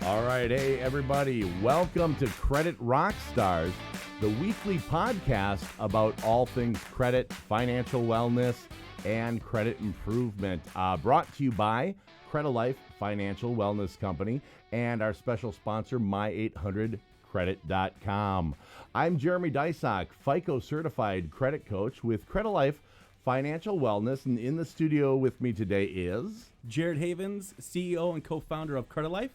All right, hey everybody, welcome to Credit ROCKSTARS, the weekly podcast about all things credit, financial wellness, and credit improvement. Brought to you by Credit Life Financial Wellness Company and our special sponsor, My800Credit.com. I'm Jeremy Dysock, FICO certified credit coach with Credit Life Financial Wellness, and in the studio with me today is Jared Havens, CEO and co-founder of Credit Life.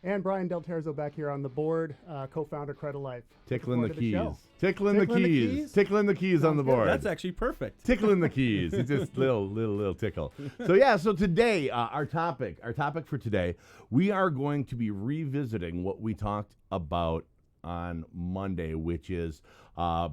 And Brian Del Terzo back here on the board, co-founder Credit Life. tickling the keys. Tickling the keys. Tickling the keys on the board. That's actually perfect. Tickling the keys. It's just little tickle. So today, our topic for today, we are going to be revisiting what we talked about on Monday, which is the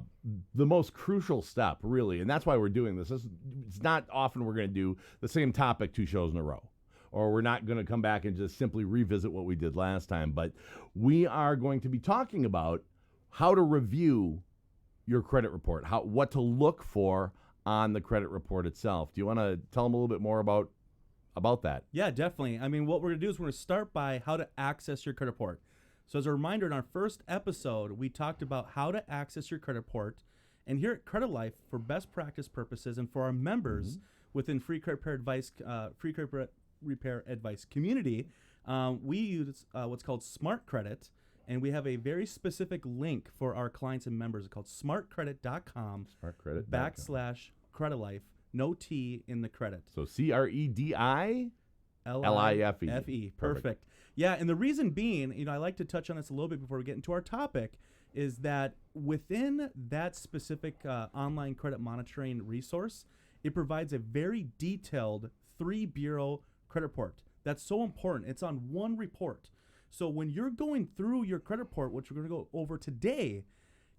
most crucial step, really. And that's why we're doing this. It's not often we're going to do the same topic 2 shows in a row. Or we're not going to come back and just simply revisit what we did last time. But we are going to be talking about how to review your credit report, what to look for on the credit report itself. Do you want to tell them a little bit more about that? Yeah, definitely. I mean, what we're going to do is we're going to start by how to access your credit report. So as a reminder, in our first episode, we talked about how to access your credit report. And here at Credit Life, for best practice purposes and for our members within Free Credit Repair Advice community, we use what's called Smart Credit, and we have a very specific link for our clients and members. It's called smartcredit.com /Credit Life, no T in the credit. So CREDILIFE. Perfect. Yeah, and the reason being, I like to touch on this a little bit before we get into our topic, is that within that specific online credit monitoring resource, it provides a very detailed 3-bureau credit report. That's so important. It's on one report. So when you're going through your credit report, which we're going to go over today,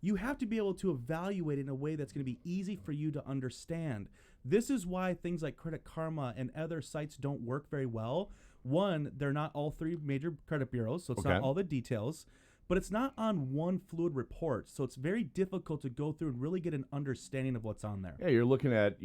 you have to be able to evaluate it in a way that's going to be easy for you to understand. This is why things like Credit Karma and other sites don't work very well. One, they're not all 3 major credit bureaus, so it's not all the details. But it's not on one fluid report, so it's very difficult to go through and really get an understanding of what's on there. Yeah, you're looking at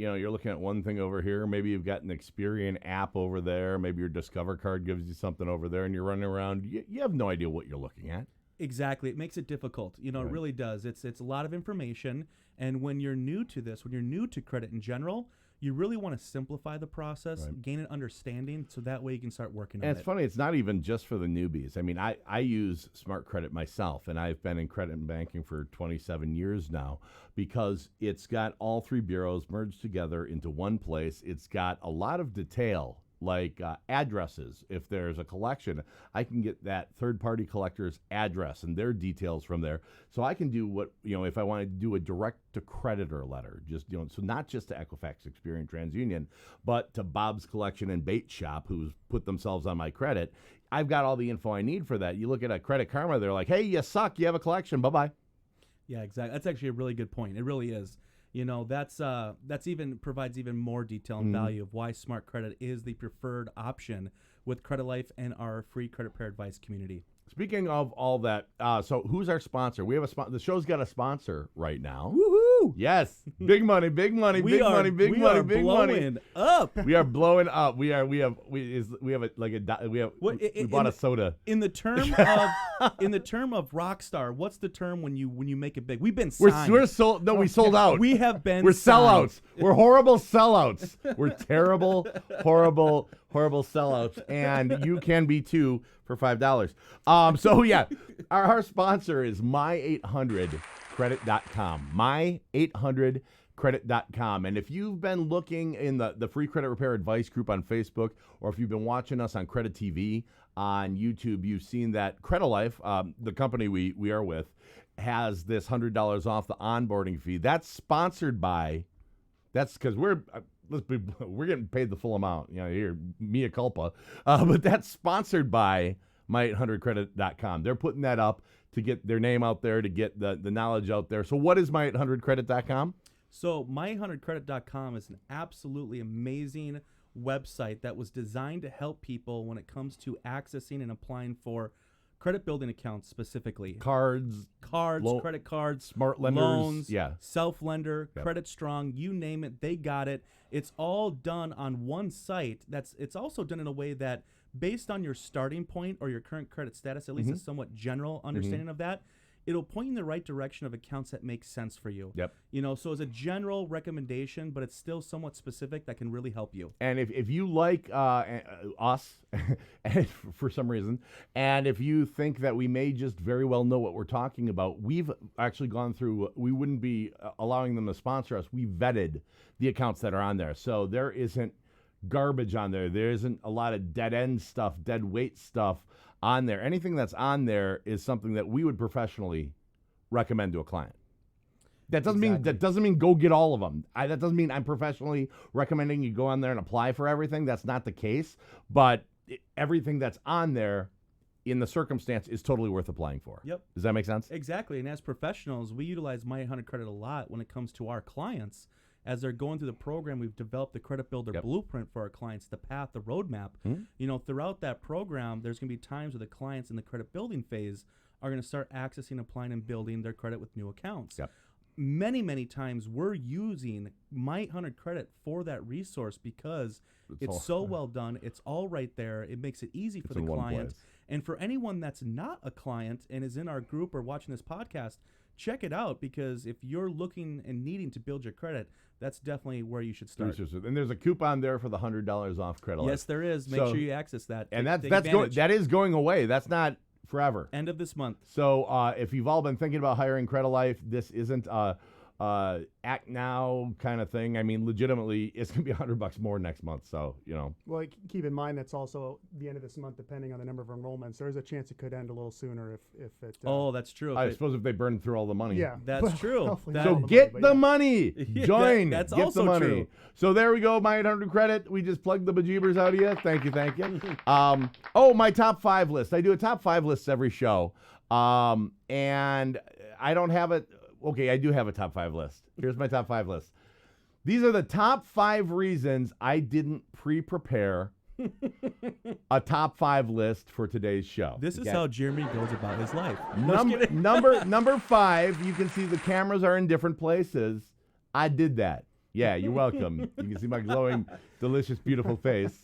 one thing over here. Maybe you've got an Experian app over there. Maybe your Discover card gives you something over there, and you're running around. You have no idea what you're looking at. Exactly. It makes it difficult. It really does. It's a lot of information, and when you're new to this, when you're new to credit in general, you really want to simplify the process, gain an understanding, so that way you can start working on it. And it's funny, it's not even just for the newbies. I mean, I use Smart Credit myself, and I've been in credit and banking for 27 years now because it's got all 3 bureaus merged together into one place. It's got a lot of detail, like addresses. If there's a collection, I can get that third-party collector's address and their details from there. So I can do if I want to do a direct-to-creditor letter, so not just to Equifax, Experian, TransUnion, but to Bob's Collection and Bait Shop, who's put themselves on my credit. I've got all the info I need for that. You look at a Credit Karma, they're like, hey, you suck, you have a collection, bye-bye. Yeah, exactly. That's actually a really good point. It really is. That's even provides even more detail and value of why Smart Credit is the preferred option with Credit Life and our free credit repair advice community. Speaking of all that, so who's our sponsor? We have the show's got a sponsor right now. Woohoo! Yes, big money, big money, big money, big money, big money. Up. We are blowing up. We bought a soda. In the term of Rockstar, what's the term when you make it big? We've been signed. We sold out. We have been. We're signed. sellouts. We're horrible sellouts. We're terrible, horrible sellouts, and you can be too for $5. Our sponsor is My800Credit.com. My800Credit.com. And if you've been looking in the free credit repair advice group on Facebook, or if you've been watching us on Credit TV on YouTube, you've seen that Credit Life, the company we are with, has this $100 off the onboarding fee. That's sponsored by. That's because we're getting paid the full amount. Here, mea culpa. But that's sponsored by My800Credit.com. They're putting that up to get their name out there, to get the knowledge out there. So what is My800Credit.com? So My800Credit.com is an absolutely amazing website that was designed to help people when it comes to accessing and applying for credit building accounts specifically. Cards, Credit cards, smart lenders, loans, yeah. self-lender, Yep. Credit Strong, you name it, they got it. It's all done on one site. It's also done in a way that, based on your starting point or your current credit status, at least a somewhat general understanding of that, it'll point you in the right direction of accounts that make sense for you. Yep. You know, so as a general recommendation, but it's still somewhat specific that can really help you. And if you like us and for some reason, and if you think that we may just very well know what we're talking about, we've actually gone through, we wouldn't be allowing them to sponsor us. We vetted the accounts that are on there. So there isn't garbage on there. There isn't a lot of dead end stuff, dead weight stuff on there. Anything that's on there is something that we would professionally recommend to a client. That doesn't mean go get all of them. That doesn't mean I'm professionally recommending you go on there and apply for everything. That's not the case. But everything that's on there in the circumstance is totally worth applying for. Yep. Does that make sense? Exactly. And as professionals, we utilize My 800 Credit a lot when it comes to our clients. As they're going through the program, we've developed the Credit Builder blueprint for our clients, the path, the roadmap. You know, throughout that program, there's going to be times where the clients in the credit building phase are going to start accessing, applying, and building their credit with new accounts. Yep. Many times we're using My 800 Credit for that resource because it's so well done. It's all right there. It makes it easy for the client. And for anyone that's not a client and is in our group or watching this podcast, check it out, because if you're looking and needing to build your credit, that's definitely where you should start. And there's a coupon there for the $100 off credit. Yes, there is. Make sure you access that. And that is going away. That's not forever. End of this month. So if you've all been thinking about hiring Credit Life, this isn't act now kind of thing. I mean, legitimately, it's going to be $100 more next month. So, you know. Well, keep in mind that's also the end of this month, depending on the number of enrollments. There is a chance it could end a little sooner if it. Oh, that's true. I suppose if they burn through all the money. Yeah, that's true. So get the money. Join. That's get also the money. true. So there we go. My 800 Credit. We just plugged the bejeebers out of you. Thank you. My top 5 list. I do a top 5 list every show. And I don't have it. Okay, I do have a top 5 list. Here's my top 5 list. These are the top 5 reasons I didn't pre-prepare a top 5 list for today's show. This is how Jeremy goes about his life. Number 5, you can see the cameras are in different places. I did that. Yeah, you're welcome. You can see my glowing, delicious, beautiful face.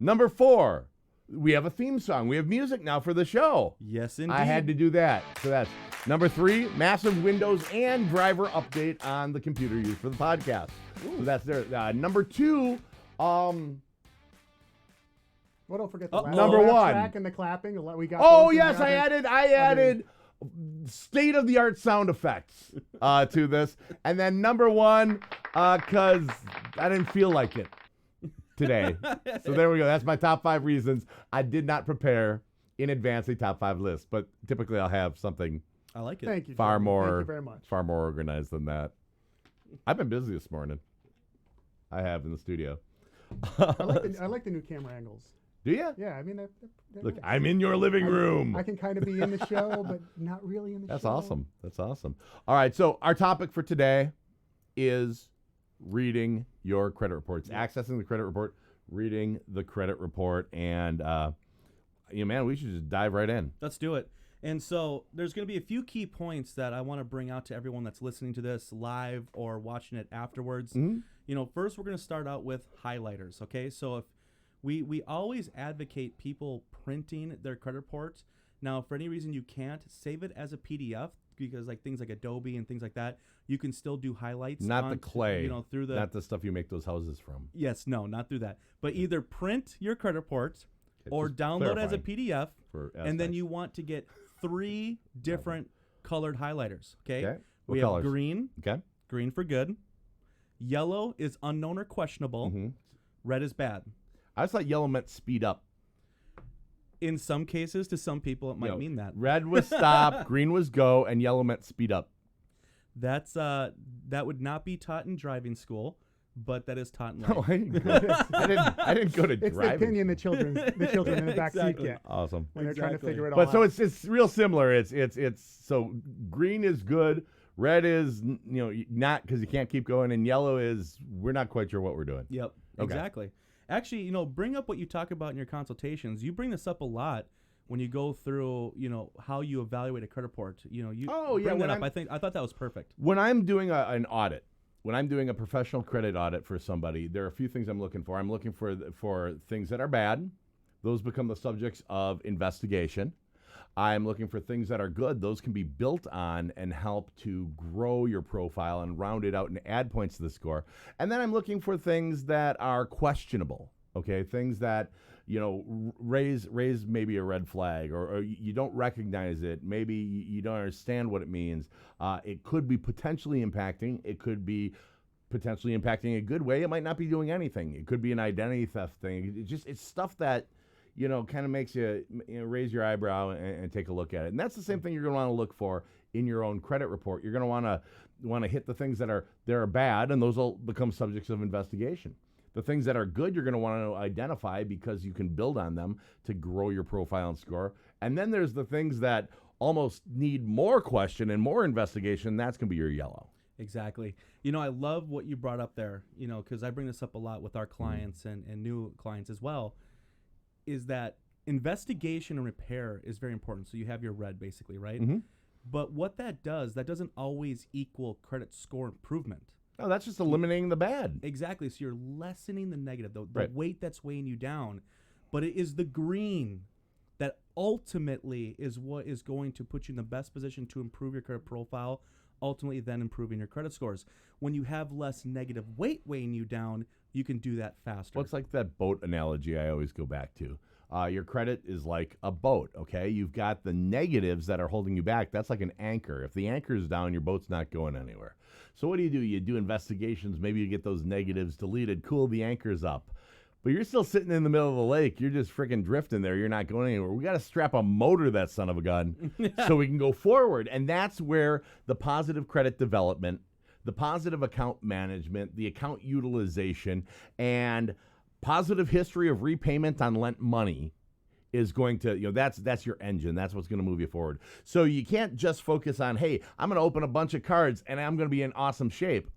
Number 4, we have a theme song. We have music now for the show. Yes, indeed. I had to do that. So that's number 3, massive Windows and driver update on the computer used for the podcast. So that's there. Number 2, well, don't forget the number 1 track and the clapping. We got. Oh yes, I added state-of-the-art sound effects to this, and then number 1, because I didn't feel like it today. So there we go. That's my top 5 reasons I did not prepare in advance a top 5 list. But typically I'll have something. I like it. Thank you. Far Jeremy. more. Thank you very much. Far more organized than that. I've been busy this morning. I have in the studio. I like the new camera angles. Do you? Yeah, I mean, they're Look, nice. I'm in your living room. I can kind of be in the show, but not really in the That's show. awesome. That's awesome. All right. So our topic for today is reading your credit reports, accessing the credit report, reading the credit report, and man, we should just dive right in. Let's do it. And so there's going to be a few key points that I want to bring out to everyone that's listening to this live or watching it afterwards. Mm-hmm. You know, first we're going to start out with highlighters, okay? So if we always advocate people printing their credit report. Now, for any reason you can't, save it as a PDF, because like things like Adobe and things like that, you can still do highlights. Not the clay. You know, through the not the stuff you make those houses from. Yes, no, not through that. But either print your credit report or just download as a clarifying PDF, and then you want to get 3 different colored highlighters. Okay. Okay. We What have colors? green. Okay. Green for good. Yellow is unknown or questionable. Mm-hmm. Red is bad. I just thought yellow meant speed up. In some cases, to some people, it might mean that. Red was stop, green was go, and yellow meant speed up. That's that would not be taught in driving school, but that is taught in life. Oh, I didn't go to It's the driving. opinion the children in the back Exactly. seat get Awesome. when they're trying to figure it all But out. so it's real similar. It's so green is good, red is not because you can't keep going, and yellow is we're not quite sure what we're doing. Yep, Okay. exactly. Actually, bring up what you talk about in your consultations. You bring this up a lot when you go through, how you evaluate a credit report. You Oh, yeah, bring that when up. I thought that was perfect. When I'm doing an audit, when I'm doing a professional credit audit for somebody, there are a few things I'm looking for. I'm looking for things that are bad. Those become the subjects of investigation. I'm looking for things that are good. Those can be built on and help to grow your profile and round it out and add points to the score. And then I'm looking for things that are questionable, okay? Things that, raise maybe a red flag, or you don't recognize it. Maybe you don't understand what it means. It could be potentially impacting. It could be potentially impacting a good way. It might not be doing anything. It could be an identity theft thing. It's stuff that kind of makes you, raise your eyebrow and take a look at it. And that's the same thing you're going to want to look for in your own credit report. You're going to want to hit the things that are bad, and those will become subjects of investigation. The things that are good, you're going to want to identify because you can build on them to grow your profile and score. And then there's the things that almost need more question and more investigation. That's going to be your yellow. Exactly. I love what you brought up there, because I bring this up a lot with our clients and new clients as well, is that investigation and repair is very important. So you have your red, basically, right? Mm-hmm. But what that doesn't always equal credit score improvement. No, that's just eliminating the bad. Exactly. So you're lessening the negative, the Right. weight that's weighing you down. But it is the green that ultimately is what is going to put you in the best position to improve your credit profile, ultimately then improving your credit scores. When you have less negative weight weighing you down, you can do that faster. Well, it's like that boat analogy I always go back to. Your credit is like a boat, okay? You've got the negatives that are holding you back. That's like an anchor. If the anchor is down, your boat's not going anywhere. So what do? You do investigations. Maybe you get those negatives deleted. Cool, the anchor's up. But you're still sitting in the middle of the lake. You're just freaking drifting there. You're not going anywhere. We got to strap a motor to that son of a gun so we can go forward. And that's where the positive credit development, the positive account management, the account utilization, and positive history of repayment on lent money is going to, that's your engine. That's what's going to move you forward. So you can't just focus on, hey, I'm going to open a bunch of cards and I'm going to be in awesome shape.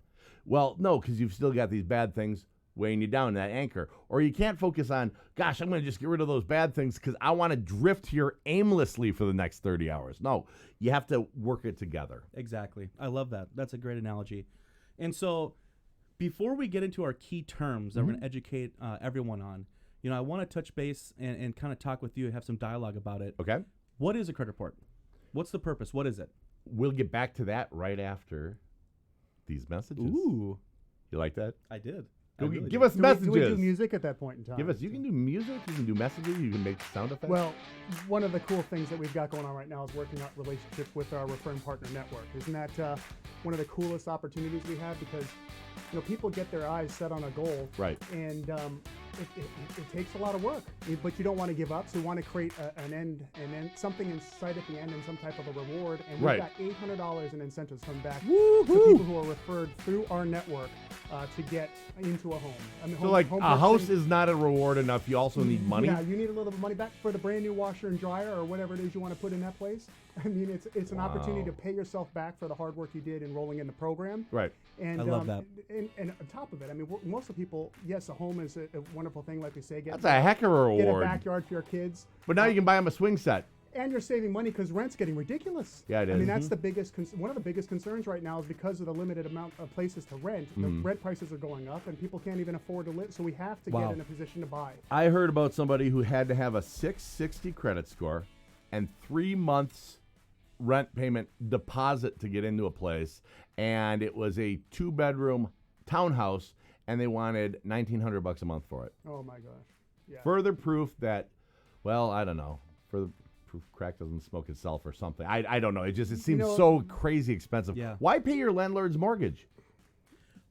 Well, no, because you've still got these bad things weighing you down, that anchor. Or you can't focus on, gosh, I'm going to just get rid of those bad things because I want to drift here aimlessly for the next 30 hours. No, you have to work it together. Exactly. I love that. That's a great analogy. And so before we get into our key terms that we're going to educate everyone on, I want to touch base and kind of talk with you and have some dialogue about it. Okay. What is a credit report? What's the purpose? What is it? We'll get back to that right after these messages. Ooh. You like that? I did. Give us messages. Do we do music at that point in time? You can do music, you can do messages, you can make sound effects. Well, one of the cool things that we've got going on right now is working out relationship with our referring partner network. Isn't that one of the coolest opportunities we have? Because people get their eyes set on a goal, right? And it takes a lot of work, but you don't want to give up. So you want to create an end, and then something in sight at the end, and some type of a reward. And we've got $800 in incentives coming back to people who are referred through our network to get into a home. So a house is not a reward enough. You also need money. Yeah, you need a little bit of money back for the brand new washer and dryer or whatever it is you want to put in that place. I mean, it's an opportunity to pay yourself back for the hard work you did enrolling in the program. Right. And I love that. And on top of it, I mean, most of the people, yes, a home is a wonderful thing, like we say. That's a heck of a reward. Get a backyard for your kids. But now you can buy them a swing set. And you're saving money because rent's getting ridiculous. Yeah, it is. I mean, that's the biggest, one of the biggest concerns right now is because of the limited amount of places to rent, the rent prices are going up and people can't even afford to live. So we have to get in a position to buy. I heard about somebody who had to have a 660 credit score and 3 months rent payment deposit to get into a place. And it was a 2-bedroom townhouse and they wanted $1,900 a month for it. Oh my gosh. Yeah. Further proof that, well, I don't know. Further proof crack doesn't smoke itself or something. I don't know. It seems so crazy expensive. Yeah. Why pay your landlord's mortgage?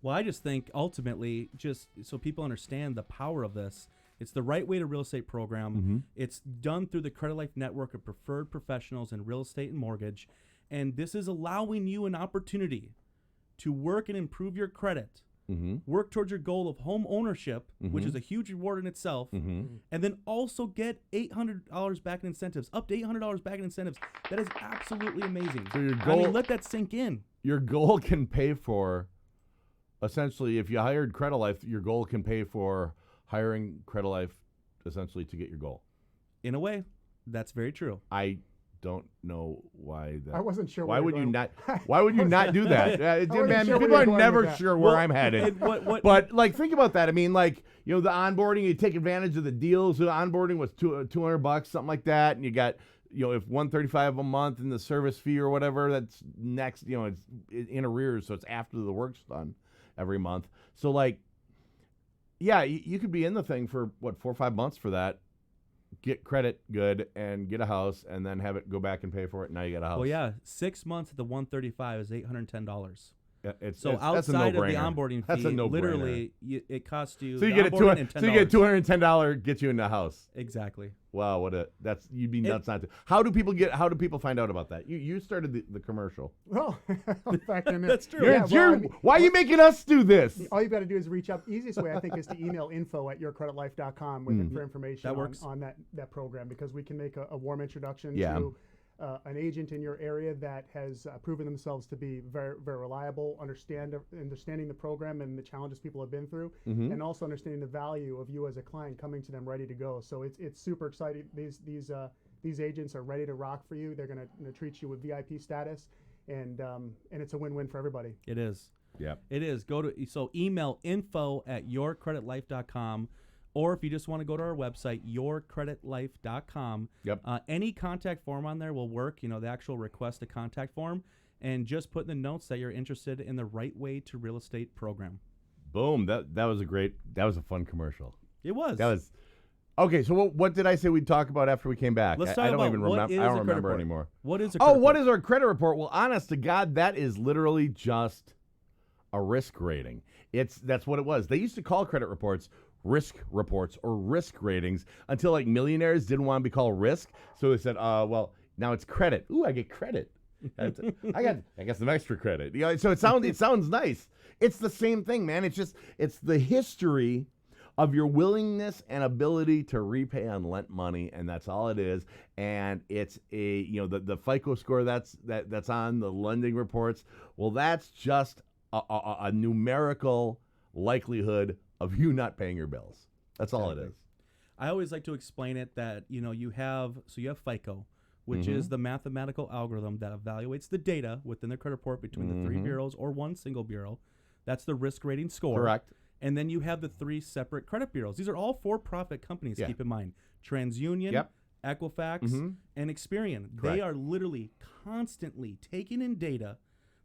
Well, I just think ultimately, just so people understand the power of this, it's the right way to real estate program. It's done through the Credit Life network of preferred professionals in real estate and mortgage. And this is allowing you an opportunity to work and improve your credit. Work towards your goal of home ownership, which is a huge reward in itself, and then also get $800 back in incentives, up to $800 back in incentives. That is absolutely amazing. So your goal, I mean, let that sink in. Your goal can pay for, essentially, if you hired Credit Life, your goal can pay for hiring Credit Life, essentially, to get your goal. In a way. That's very true. I don't know why that. I wasn't sure. Why where would you're you going. not? Why would you not do that? wasn't Man, sure where people you're are going never with that. sure where I'm headed. And what But like, think about that. I mean, like, you know, the onboarding, you take advantage of the deals. The onboarding was $200, something like that, and you got, you know, if $135 a month in the service fee or whatever, that's next. You know, it's in arrears, so it's after the work's done every month. So like, yeah, you could be in the thing for what 4 or 5 months for that. Get credit good and get a house, and then have it go back and pay for it. Now you got a house. Well, yeah, 6 months at the 135 is $810. Yeah, So that's a outside of the no-brainer. onboarding That's fee, a no-brainer. literally, it costs you. So you the get a onboarding and so you get $10. $210 get you in the house. Exactly. Wow, you'd be nuts not to. How do people find out about that? You started the commercial. Well, back in there. That's true. Why are you making us do this? All you've got to do is reach out. Easiest way, I think, is to email info@yourcreditlife.com for information That works. on that program, because we can make a warm introduction Yeah. to an agent in your area that has proven themselves to be very, very reliable, understanding the program and the challenges people have been through, and also understanding the value of you as a client coming to them ready to go. So it's super exciting. These agents are ready to rock for you. They're going to treat you with VIP status, and it's a win-win for everybody. It is. Yeah. It is. Email info@yourcreditlife.com, or if you just want to go to our website, yourcreditlife.com. Yep. Any contact form on there will work. You know, the actual request a contact form, and just put in the notes that you're interested in the Right Way to Real Estate program. Boom. That was a fun commercial. It was. That was. Okay, so what did I say we'd talk about after we came back? Let's I talk don't about even what remember. is I a don't credit remember report. anymore. What is a Oh, credit what report? is our credit report? Well, honest to God, that is literally just a risk rating. That's what it was. They used to call credit reports risk reports or risk ratings until like millionaires didn't want to be called risk, so they said, well, now it's credit. Ooh, I get credit. I got some extra credit. You know, so it sounds nice. It's the same thing, man. It's the history of your willingness and ability to repay on lent money, and that's all it is. And it's the FICO score that's on the lending reports. Well, that's just a numerical likelihood of you not paying your bills. That's all it is. I always like to explain it that, you have FICO, which is the mathematical algorithm that evaluates the data within the credit report between the three bureaus or one single bureau. That's the risk rating score. Correct. And then you have the three separate credit bureaus. These are all for-profit companies, keep in mind. TransUnion, Equifax, and Experian. Correct. They are literally constantly taking in data.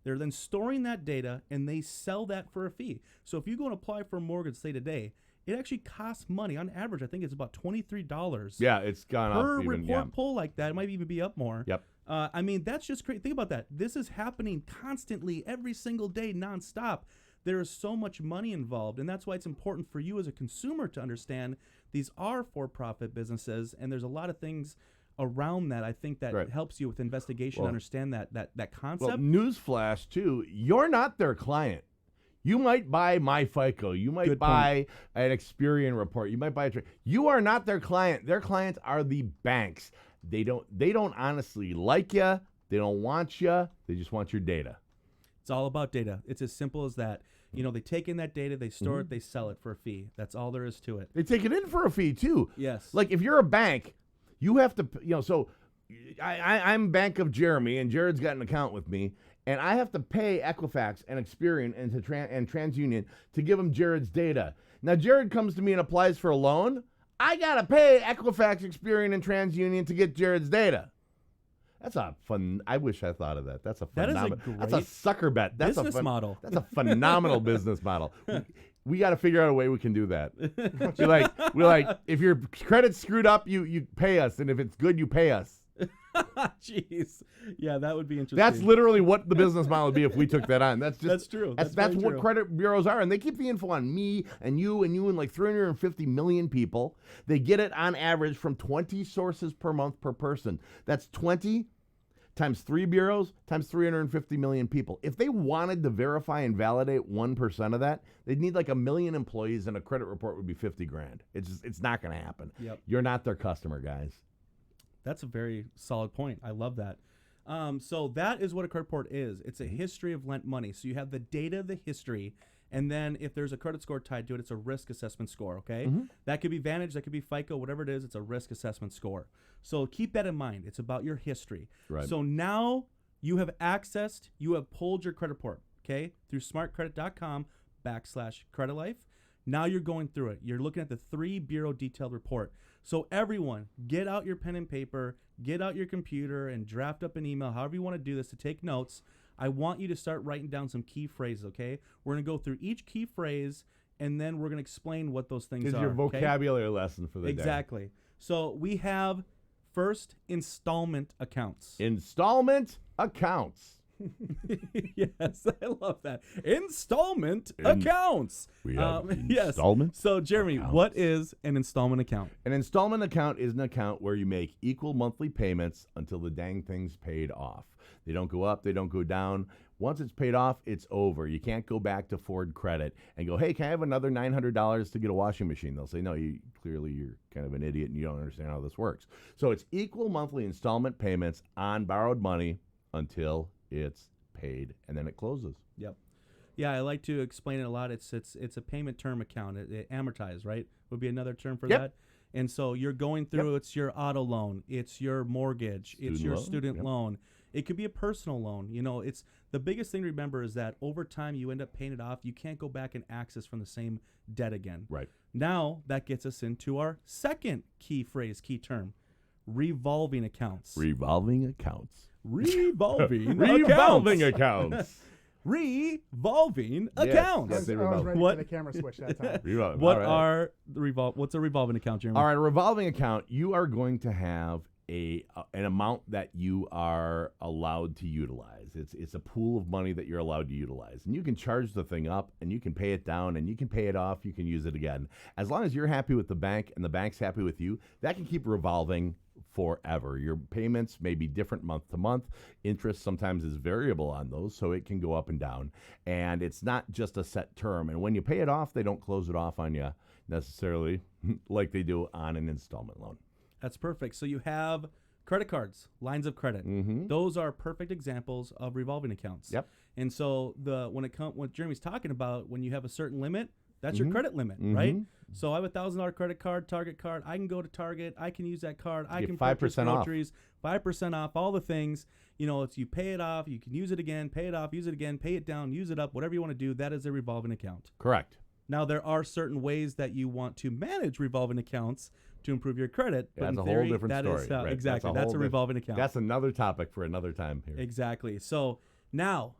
They're then storing that data, and they sell that for a fee. So if you go and apply for a mortgage, say today, it actually costs money. On average, I think it's about $23. Yeah, it's gone up Per even. report pull like that. It might even be up more. Yep. I mean, that's just great. Think about that. This is happening constantly, every single day, nonstop. There is so much money involved, and that's why it's important for you as a consumer to understand these are for-profit businesses, and there's a lot of things around that. I think that helps you with investigation, understand that concept. Well, newsflash too, you're not their client. You might buy MyFICO. You might buy an Experian report. You might buy you are not their client. Their clients are the banks. They don't honestly like you. They don't want you. They just want your data. It's all about data. It's as simple as that. They take in that data, they store it, they sell it for a fee. That's all there is to it. They take it in for a fee too. Yes. Like if you're a bank, you have to, so I'm Bank of Jeremy, and Jared's got an account with me, and I have to pay Equifax and Experian and TransUnion to give them Jared's data. Now Jared comes to me and applies for a loan. I got to pay Equifax, Experian, and TransUnion to get Jared's data. That's a fun. I wish I thought of that. That's a phenomenal. That's a sucker bet. That's business model. That's a phenomenal business model. We got to figure out a way we can do that. We're like, if your credit's screwed up, you pay us, and if it's good, you pay us. Jeez, yeah, that would be interesting. That's literally what the business model would be if we took that on. That's true. That's what credit bureaus are, and they keep the info on me and you and like 350 million people. They get it on average from 20 sources per month per person. That's 20 times 3 bureaus times 350 million people. If they wanted to verify and validate 1% of that, they'd need like 1 million employees, and a credit report would be $50,000. It's not going to happen. Yep. You're not their customer, guys. That's a very solid point. I love that. So that is what a credit report is. It's a history of lent money. So you have the data, the history, And then if there's a credit score tied to it, it's a risk assessment score, okay? Mm-hmm. That could be Vantage, that could be FICO, whatever it is, it's a risk assessment score. So keep that in mind. It's about your history. Right. So now you have pulled your credit report, okay, through smartcredit.com/credit life. Now you're going through it. You're looking at the 3 bureau detailed report. So everyone, get out your pen and paper, get out your computer, and draft up an email, however you want to do this, to take notes. I want you to start writing down some key phrases, okay? We're going to go through each key phrase, and then we're going to explain what those things It's are. your okay? vocabulary lesson for the day. Exactly. So we have, first, installment accounts. Installment accounts. Yes, I love that. Installment accounts. We have Yes. installment So, Jeremy, accounts. what is an installment account? An installment account is an account where you make equal monthly payments until the dang thing's paid off. They don't go up, they don't go down. Once it's paid off, it's over. You can't go back to Ford Credit and go, hey, can I have another $900 to get a washing machine? They'll say, no, clearly you're kind of an idiot and you don't understand how this works. So it's equal monthly installment payments on borrowed money until it's paid, and then it closes. Yep. Yeah, I like to explain it a lot. It's a payment term account. It amortized, right? Would be another term for Yep. that. And so you're going through, it's your auto loan, it's your mortgage, it's your student Yep. loan. It could be a personal loan. You know, it's the biggest thing to remember is that over time you end up paying it off. You can't go back and access from the same debt again. Right. Now that gets us into our second key term, revolving accounts. Revolving accounts. Revolving Revolving accounts. accounts. Revolving Yes, accounts. yes, I was they ready revolve. What- for the camera switch that time. Revolving. What All right. what's a revolving account, Jeremy? All right, a revolving account, you are going to have an amount that you are allowed to utilize. It's a pool of money that you're allowed to utilize. And you can charge the thing up, and you can pay it down, and you can pay it off, you can use it again. As long as you're happy with the bank and the bank's happy with you, that can keep revolving forever. Your payments may be different month to month. Interest sometimes is variable on those, so it can go up and down. And it's not just a set term. And when you pay it off, they don't close it off on you necessarily like they do on an installment loan. That's perfect. So you have credit cards, lines of credit. Mm-hmm. Those are perfect examples of revolving accounts. Yep. And so what Jeremy's talking about, when you have a certain limit, that's your Mhm. credit limit, Mhm. right? So I have a $1,000 credit card, Target card. I can go to Target. I can use that card. I Get can 5% purchase off. groceries, 5% off, all the things. You know, it's you pay it off, you can use it again, pay it off, use it again, pay it down, use it up, whatever you want to do. That is a revolving account. Correct. Now, there are certain ways that you want to manage revolving accounts to improve your credit. Yeah, but in that's a theory, whole different that story. is, right? exactly. That's a whole revolving account. That's another topic for another time here. Exactly. So now,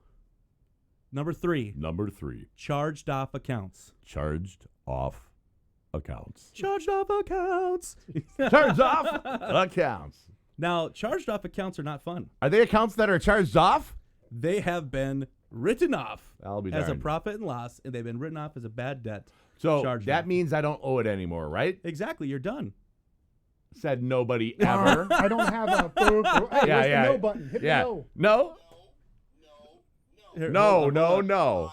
number 3, Number 3, charged off accounts. charged off accounts. Charged off accounts. Charged off accounts. Now, charged off accounts are not fun. Are they accounts that are charged off? They have been written off I'll be as a darned. profit and loss, and they've been written off as a bad debt. So charged that off. means I don't owe it anymore, right? Exactly. You're done. Said nobody ever. I don't have a boo. Hey, Yeah, where's yeah. the no button? Hit Yeah. the no. No? Here, No, hold on, no, hold on. no.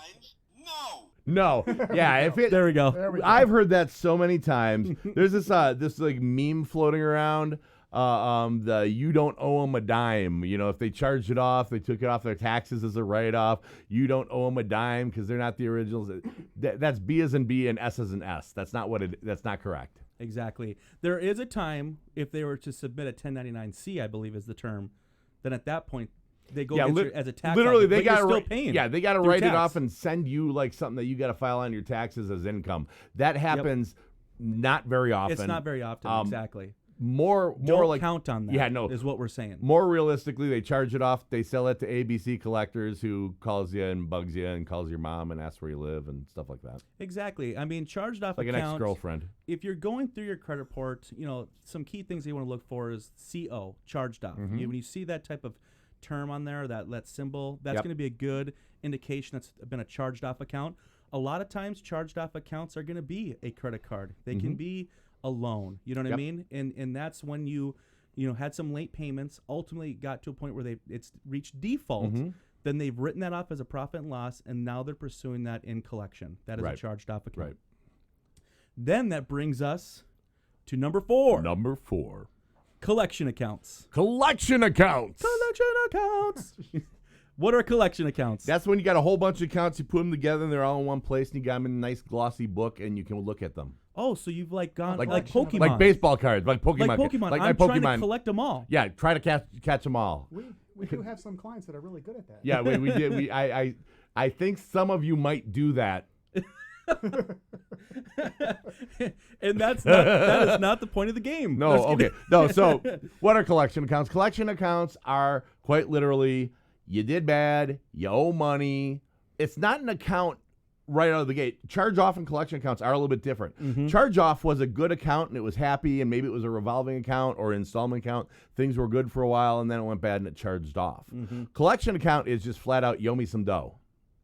No. Yeah, if it There we go. There we go. I've heard that so many times. There's this like meme floating around. The you don't owe them a dime. You know, if they charged it off, they took it off their taxes as a write-off. You don't owe them a dime because they're not the originals. That's B as in B and S as in S. That's not what it. That's not correct. Exactly. There is a time if they were to submit a 1099-C, I believe is the term, then at that point they go against you as a tax. literally office, they but you're got still paying. Yeah, they got to through write it tax. off and send you like something that you got to file on your taxes as income. That happens not very often. It's not very often. Exactly. More Don't like count on that. Yeah, no. is what we're saying. More realistically, they charge it off. They sell it to ABC collectors who calls you and bugs you and calls your mom and asks where you live and stuff like that. Exactly. I mean, charged off Like an account. ex-girlfriend. If you're going through your credit report, you know, some key things you want to look for is CO, charged off. Mm-hmm. When you see that type of term on there, that symbol, that's Yep. going to be a good indication that's been a charged off account. A lot of times, charged off accounts are going to be a credit card. They can be a loan. You know what I Mm-hmm. Yep. mean? And that's when you had some late payments, ultimately got to a point where it's reached default. Mm-hmm. Then they've written that off as a profit and loss, and now they're pursuing that in collection. That is Right. a charged off account. Right. Then that brings us to number 4, Number 4. collection accounts. Collection accounts. Collection accounts. What are collection accounts? That's when you got a whole bunch of accounts, you put them together, and they're all in one place, and you got them in a nice glossy book, and you can look at them. Oh, so you've like gone Like like Pokemon. Pokemon. Like baseball cards, like Pokemon. Like Pokemon. Like I'm my trying Pokemon. to collect them all. Yeah, try to catch them all. We do have some clients that are really good at that. Yeah, we did. I think some of you might do that. And that is not the point of the game. No, Just kidding. okay. No, so what are collection accounts? Collection accounts are quite literally, you did bad, you owe money. It's not an account right out of the gate. Charge-off and collection accounts are a little bit different. Mm-hmm. Charge-off was a good account, and it was happy, and maybe it was a revolving account or installment account. Things were good for a while, and then it went bad, and it charged off. Mm-hmm. Collection account is just flat out, you owe me some dough.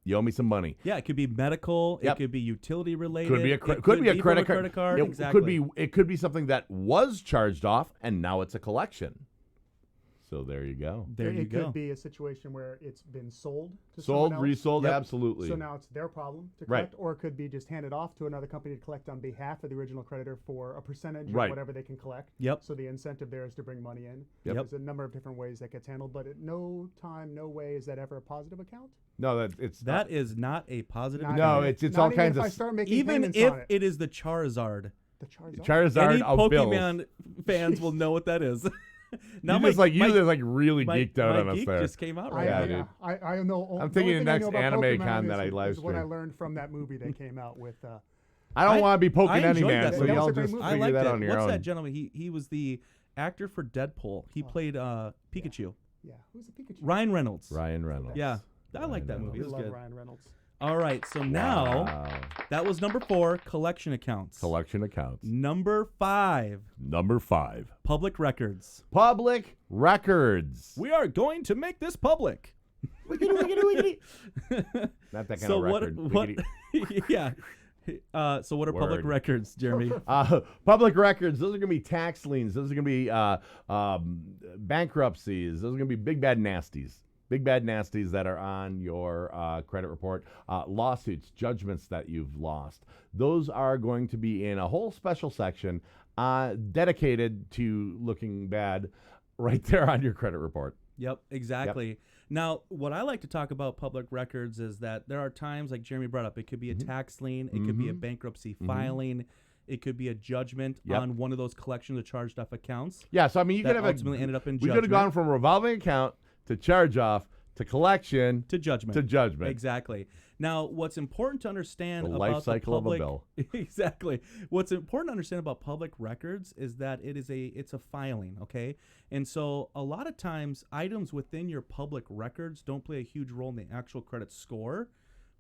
You owe me some money. Yeah, it could be medical. Yep. It could be utility related. Could be a it credit from card. a card. It Exactly. could be something that was charged off, and now it's a collection. So there you go. There you it go. could be a situation where it's been sold to Sold, someone else. resold, Yep. absolutely. So now it's their problem to Right. collect, or it could be just handed off to another company to collect on behalf of the original creditor for a percentage Right. of whatever they can collect. Yep. So the incentive there is to bring money in. Yep. There's a number of different ways that gets handled, but at no time, no way is that ever a positive account. No, That is not a positive. Not No, even- it's not all even kinds if of I start making Even payments if on it. it is the Charizard. The Charizard. Charizard Any of bills. Pokemon fans will know what that is. Now You just really geeked out on us geek there. just came out I, right Yeah, now. dude. I know. I'm the thinking only the thing I next know about anime Pokemon con that I is live what I stream. learned from that movie that came out with. I don't want to be poking I any enjoyed man, that so movie. That was y'all a great just movie. I figure liked that it. on your What's own. that gentleman? He was the actor for Deadpool. He played Pikachu. Yeah, who's the Pikachu? Ryan Reynolds. Ryan Reynolds. Yeah, I like that movie. We It was love good. Ryan Reynolds. All right, so now Wow. that was number 4, collection accounts. Collection accounts. Number 5, Number 5. public records. Public records. We are going to make this public. Wiggity, wiggity, wiggity. Not that kind So of what? record. What? Wiggity. Yeah. So what are public Word. records, Jeremy? Public records. Those are going to be tax liens. Those are going to be bankruptcies. Those are going to be big bad nasties. Big bad nasties that are on your credit report. Lawsuits, judgments that you've lost. Those are going to be in a whole special section dedicated to looking bad right there on your credit report. Yep, exactly. Now, what I like to talk about public records is that there are times, like Jeremy brought up, it could be a tax lien, it could be a bankruptcy filing, it could be a judgment on one of those collections of charged off accounts. Yeah, so I mean, you that could have ultimately ended up in we judgment. could have gone from a revolving account to charge off to collection to judgment. to judgment. Exactly. Now, what's important to understand The about life cycle the of a public, bill. Exactly. What's important to understand about public records is that it's a filing, okay? And so a lot of times items within your public records don't play a huge role in the actual credit score.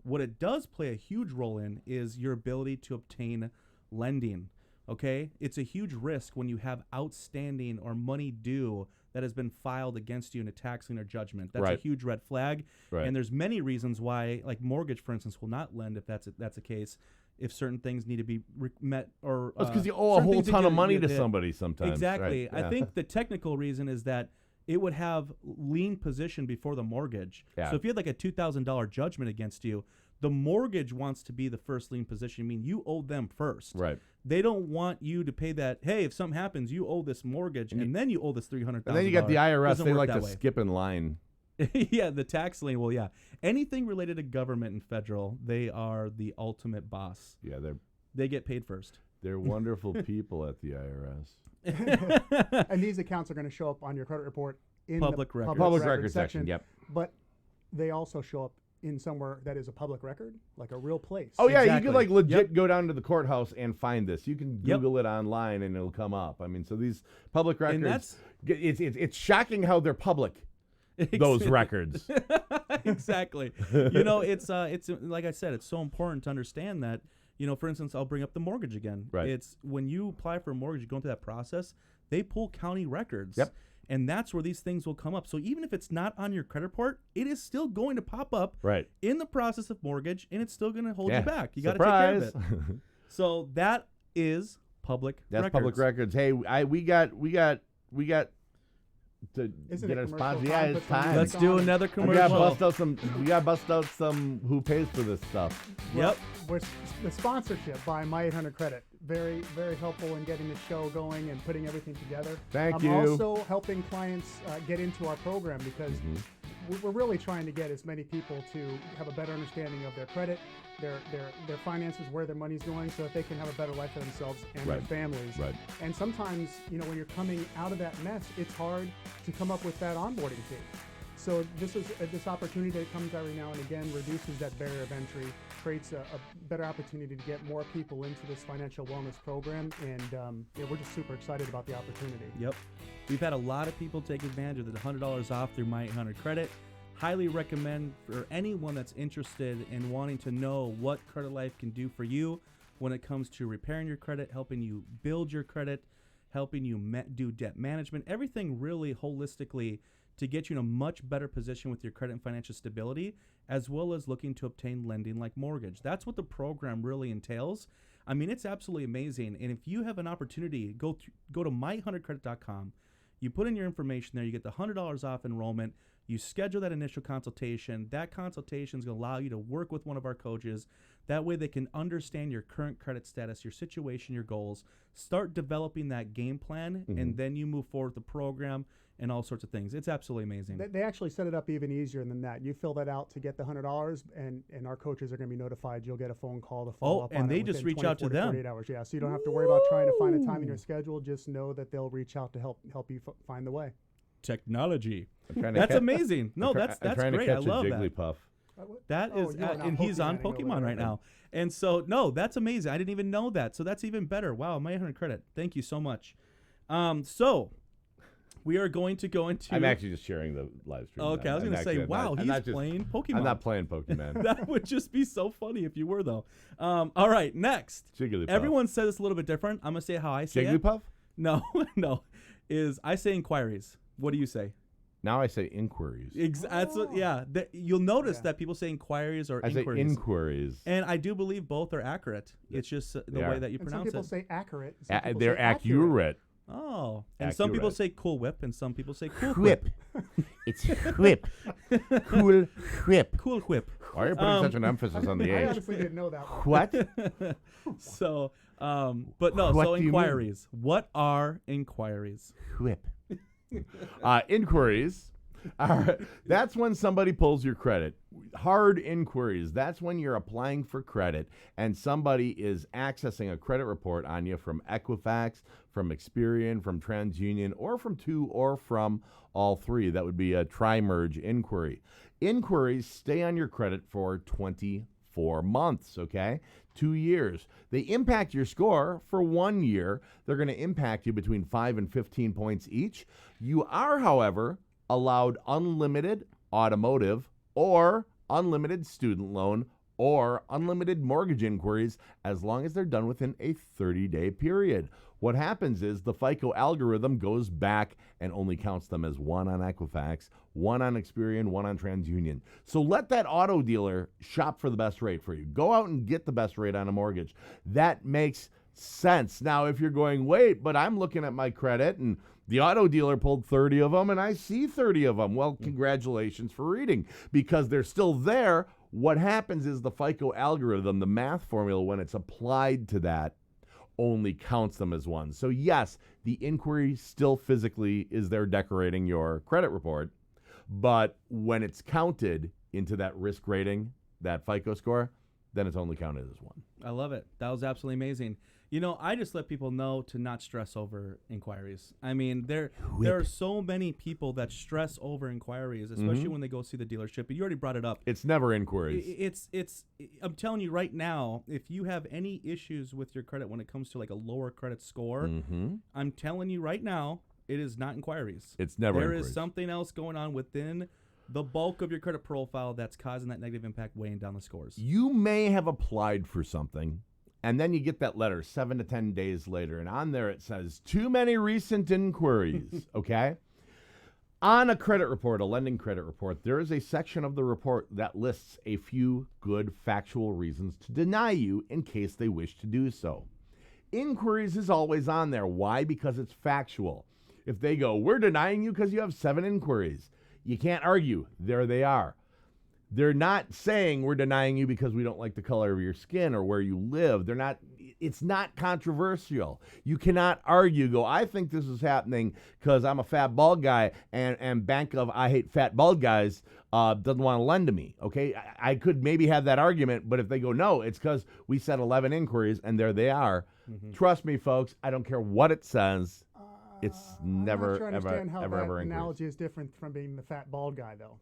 What it does play a huge role in is your ability to obtain lending, okay? It's a huge risk when you have outstanding or money due that has been filed against you in a tax lien or judgment. That's Right. a huge red flag. Right. And there's many reasons why, like mortgage, for instance, will not lend if that's the case. If certain things need to be met, or That's because you owe a certain whole things that ton of you- money you- to that- somebody sometimes. Exactly. Right. I think the technical reason is that it would have lien position before the mortgage. Yeah. So if you had like a $2,000 judgment against you, the mortgage wants to be the first lien position. I mean, you owe them first. Right. They don't want you to pay that. Hey, if something happens, you owe this mortgage, and then you owe this $300,000. And then you got the IRS. Doesn't They work like that to way. skip in line. Yeah, the tax lien. Well, yeah, anything related to government and federal, they are the ultimate boss. Yeah, They get paid first. they're wonderful people at the IRS. And these accounts are going to show up on your credit report in Public the records. Public record section. Yep. But they also show up in somewhere that is a public record, like a real place. Oh yeah, you Exactly. could like legit Yep. go down to the courthouse and find this. You can Yep. Google it online and it'll come up. I mean, so these public records. And that's it's shocking how they're public. Those records. Exactly. You know, it's like I said, it's so important to understand that. You know, for instance, I'll bring up the mortgage again. Right. It's when you apply for a mortgage, you go through that process. They pull county records. Yep. And that's where these things will come up. So even if it's not on your credit report, it is still going to pop up Right. in the process of mortgage, and it's still going to hold Yeah. you back. You got to take care of Surprise. it. So that is public That's records. public records. Hey, we got to Isn't get it our commercial sponsor. time? Yeah, Put it's some time. music Let's do on. another We commercial. got bust out some who pays for this stuff. Yep. We're the sponsorship by My 800 Credit. Very, very helpful in getting the show going and putting everything together. Thank I'm you. also helping clients get into our program because we're really trying to get as many people to have a better understanding of their credit, their finances, where their money's going, so that they can have a better life for themselves and their families. Right. And sometimes, when you're coming out of that mess, it's hard to come up with that onboarding fee. So this opportunity that comes every now and again reduces that barrier of entry, creates a better opportunity to get more people into this financial wellness program, and we're just super excited about the opportunity. Yep. We've had a lot of people take advantage of the $100 off through My 800 Credit. Highly recommend for anyone that's interested in wanting to know what Credit Life can do for you when it comes to repairing your credit, helping you build your credit, helping you do debt management, everything really holistically to get you in a much better position with your credit and financial stability, as well as looking to obtain lending like mortgage. That's what the program really entails. I mean, it's absolutely amazing. And if you have an opportunity, go to my800credit.com. You put in your information there. You get the $100 off enrollment. You schedule that initial consultation. That consultation is going to allow you to work with one of our coaches. That way they can understand your current credit status, your situation, your goals, start developing that game plan, and then you move forward with the program and all sorts of things. It's absolutely amazing. They actually set it up even easier than that. You fill that out to get the $100, and our coaches are going to be notified. You'll get a phone call to follow up on it. And they just reach out to them. 48 hours. Yeah, so you don't have to worry about trying to find a time in your schedule. Just know that they'll reach out to help you find the way. Technology. That's amazing. No, that's great. I love that. Jigglypuff. That is, and he's on Pokemon right now. And so, no, that's amazing. I didn't even know that. So that's even better. Wow, my 800 credit. Thank you so much. So we are going to go into. I'm actually just sharing the live stream. Okay, I was going to say, wow, he's playing Pokemon. I'm not playing Pokemon. That would just be so funny if you were, though. All right, next. Jigglypuff. Everyone says it's a little bit different. I'm going to say how I say it. Jigglypuff? No, is I say inquiries. What do you say? Now I say inquiries. You'll notice that people say inquiries or inquiries. I say inquiries. And I do believe both are accurate. It's just the way that you and pronounce it. Some people say accurate. They're accurate. Oh. And some people say Cool Whip, and some people say Cool Whip. It's whip. Cool whip. Cool Whip. Why are you putting such an emphasis on the I H? honestly didn't know that one. What? So, but no, What so do you inquiries. What are inquiries? Whip. Inquiries that's when somebody pulls your credit. Hard inquiries, that's when you're applying for credit and somebody is accessing a credit report on you from Equifax, from Experian, from TransUnion, or from two or from all three. That would be a tri-merge inquiry. Inquiries stay on your credit for 24 months, okay? 2 years. They impact your score for 1 year. They're going to impact you between 5 and 15 points each. You are, however, allowed unlimited automotive or unlimited student loan or unlimited mortgage inquiries as long as they're done within a 30-day period. What happens is the FICO algorithm goes back and only counts them as one on Equifax, one on Experian, one on TransUnion. So let that auto dealer shop for the best rate for you. Go out and get the best rate on a mortgage. That makes sense. Now, if you're going, wait, but I'm looking at my credit and the auto dealer pulled 30 of them and I see 30 of them. Well, congratulations for reading because they're still there. What happens is the FICO algorithm, the math formula, when it's applied to that, only counts them as one. So yes, the inquiry still physically is there decorating your credit report, but when it's counted into that risk rating, that FICO score, then it's only counted as one. I love it. That was absolutely amazing. You know, I just let people know to not stress over inquiries. I mean, there are so many people that stress over inquiries, especially when they go see the dealership. But you already brought it up. It's never inquiries. It's. I'm telling you right now, if you have any issues with your credit when it comes to like a lower credit score, I'm telling you right now, it is not inquiries. It's never inquiries. There is something else going on within the bulk of your credit profile that's causing that negative impact weighing down the scores. You may have applied for something, and then you get that letter 7 to 10 days later, and on there it says, too many recent inquiries, okay? On a credit report, a lending credit report, there is a section of the report that lists a few good factual reasons to deny you in case they wish to do so. Inquiries is always on there. Why? Because it's factual. If they go, we're denying you because you have 7 inquiries, you can't argue. There they are. They're not saying we're denying you because we don't like the color of your skin or where you live. They're not. it's not controversial. You cannot argue, go, I think this is happening because I'm a fat bald guy, and Bank of I hate fat bald guys doesn't want to lend to me. Okay, I could maybe have that argument, but if they go, no, it's because we said 11 inquiries and there they are. Trust me, folks, I don't care what it says. It's never, I'm not sure I understand how that ever analogy is different from being the fat bald guy, though.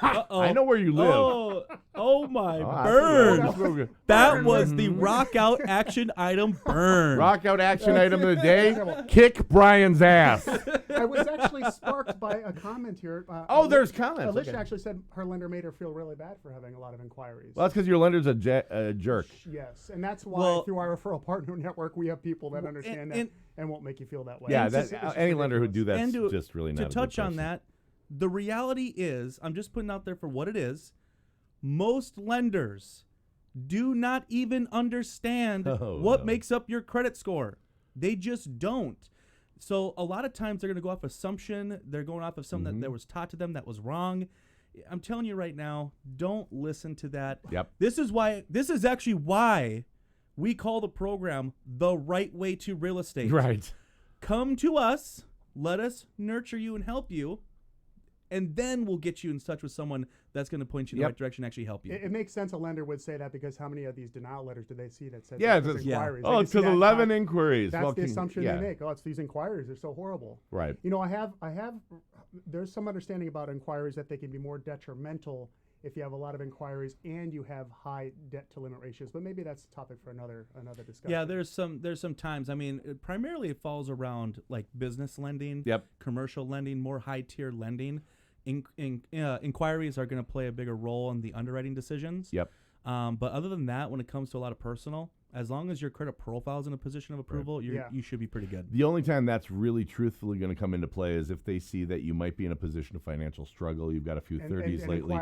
I know where you live. Oh my I burn! see That was the rock out action item burn. Rock out action item of the day. Kick Brian's ass. I was actually sparked by a comment here. There's comments. Alicia Okay. actually said her lender made her feel really bad for having a lot of inquiries. Well, that's because your lender's a jerk. Yes, and that's why through our referral partner network, we have people that understand that and won't make you feel that way. Yeah, It's just any lender who'd ridiculous. do that's just really not to a good touch on person. that. The reality is, I'm just putting out there for what it is. Most lenders do not even understand what makes up your credit score. They just don't. So a lot of times they're going to go off assumption. They're going off of something that was taught to them that was wrong. I'm telling you right now, don't listen to that. Yep. This is actually why we call the program The Right Way to Real Estate. Right. Come to us, let us nurture you and help you. And then we'll get you in touch with someone that's going to point you in the right direction and actually help you. It makes sense a lender would say that because how many of these denial letters do they see that says Yeah, there's inquiries? Oh, it's because 11 inquiries. That's Well, the assumption they make. Oh, it's these inquiries. They're so horrible. Right. You know, I have. There's some understanding about inquiries that they can be more detrimental if you have a lot of inquiries and you have high debt to limit ratios. But maybe that's a topic for another discussion. Yeah, there's some times. I mean, primarily it falls around like business lending, commercial lending, more high tier lending. Inquiries are going to play a bigger role in the underwriting decisions. But other than that, when it comes to a lot of personal, as long as your credit profile is in a position of approval, you should be pretty good. The only time that's really truthfully going to come into play is if they see that you might be in a position of financial struggle. You've got a few 30s lately.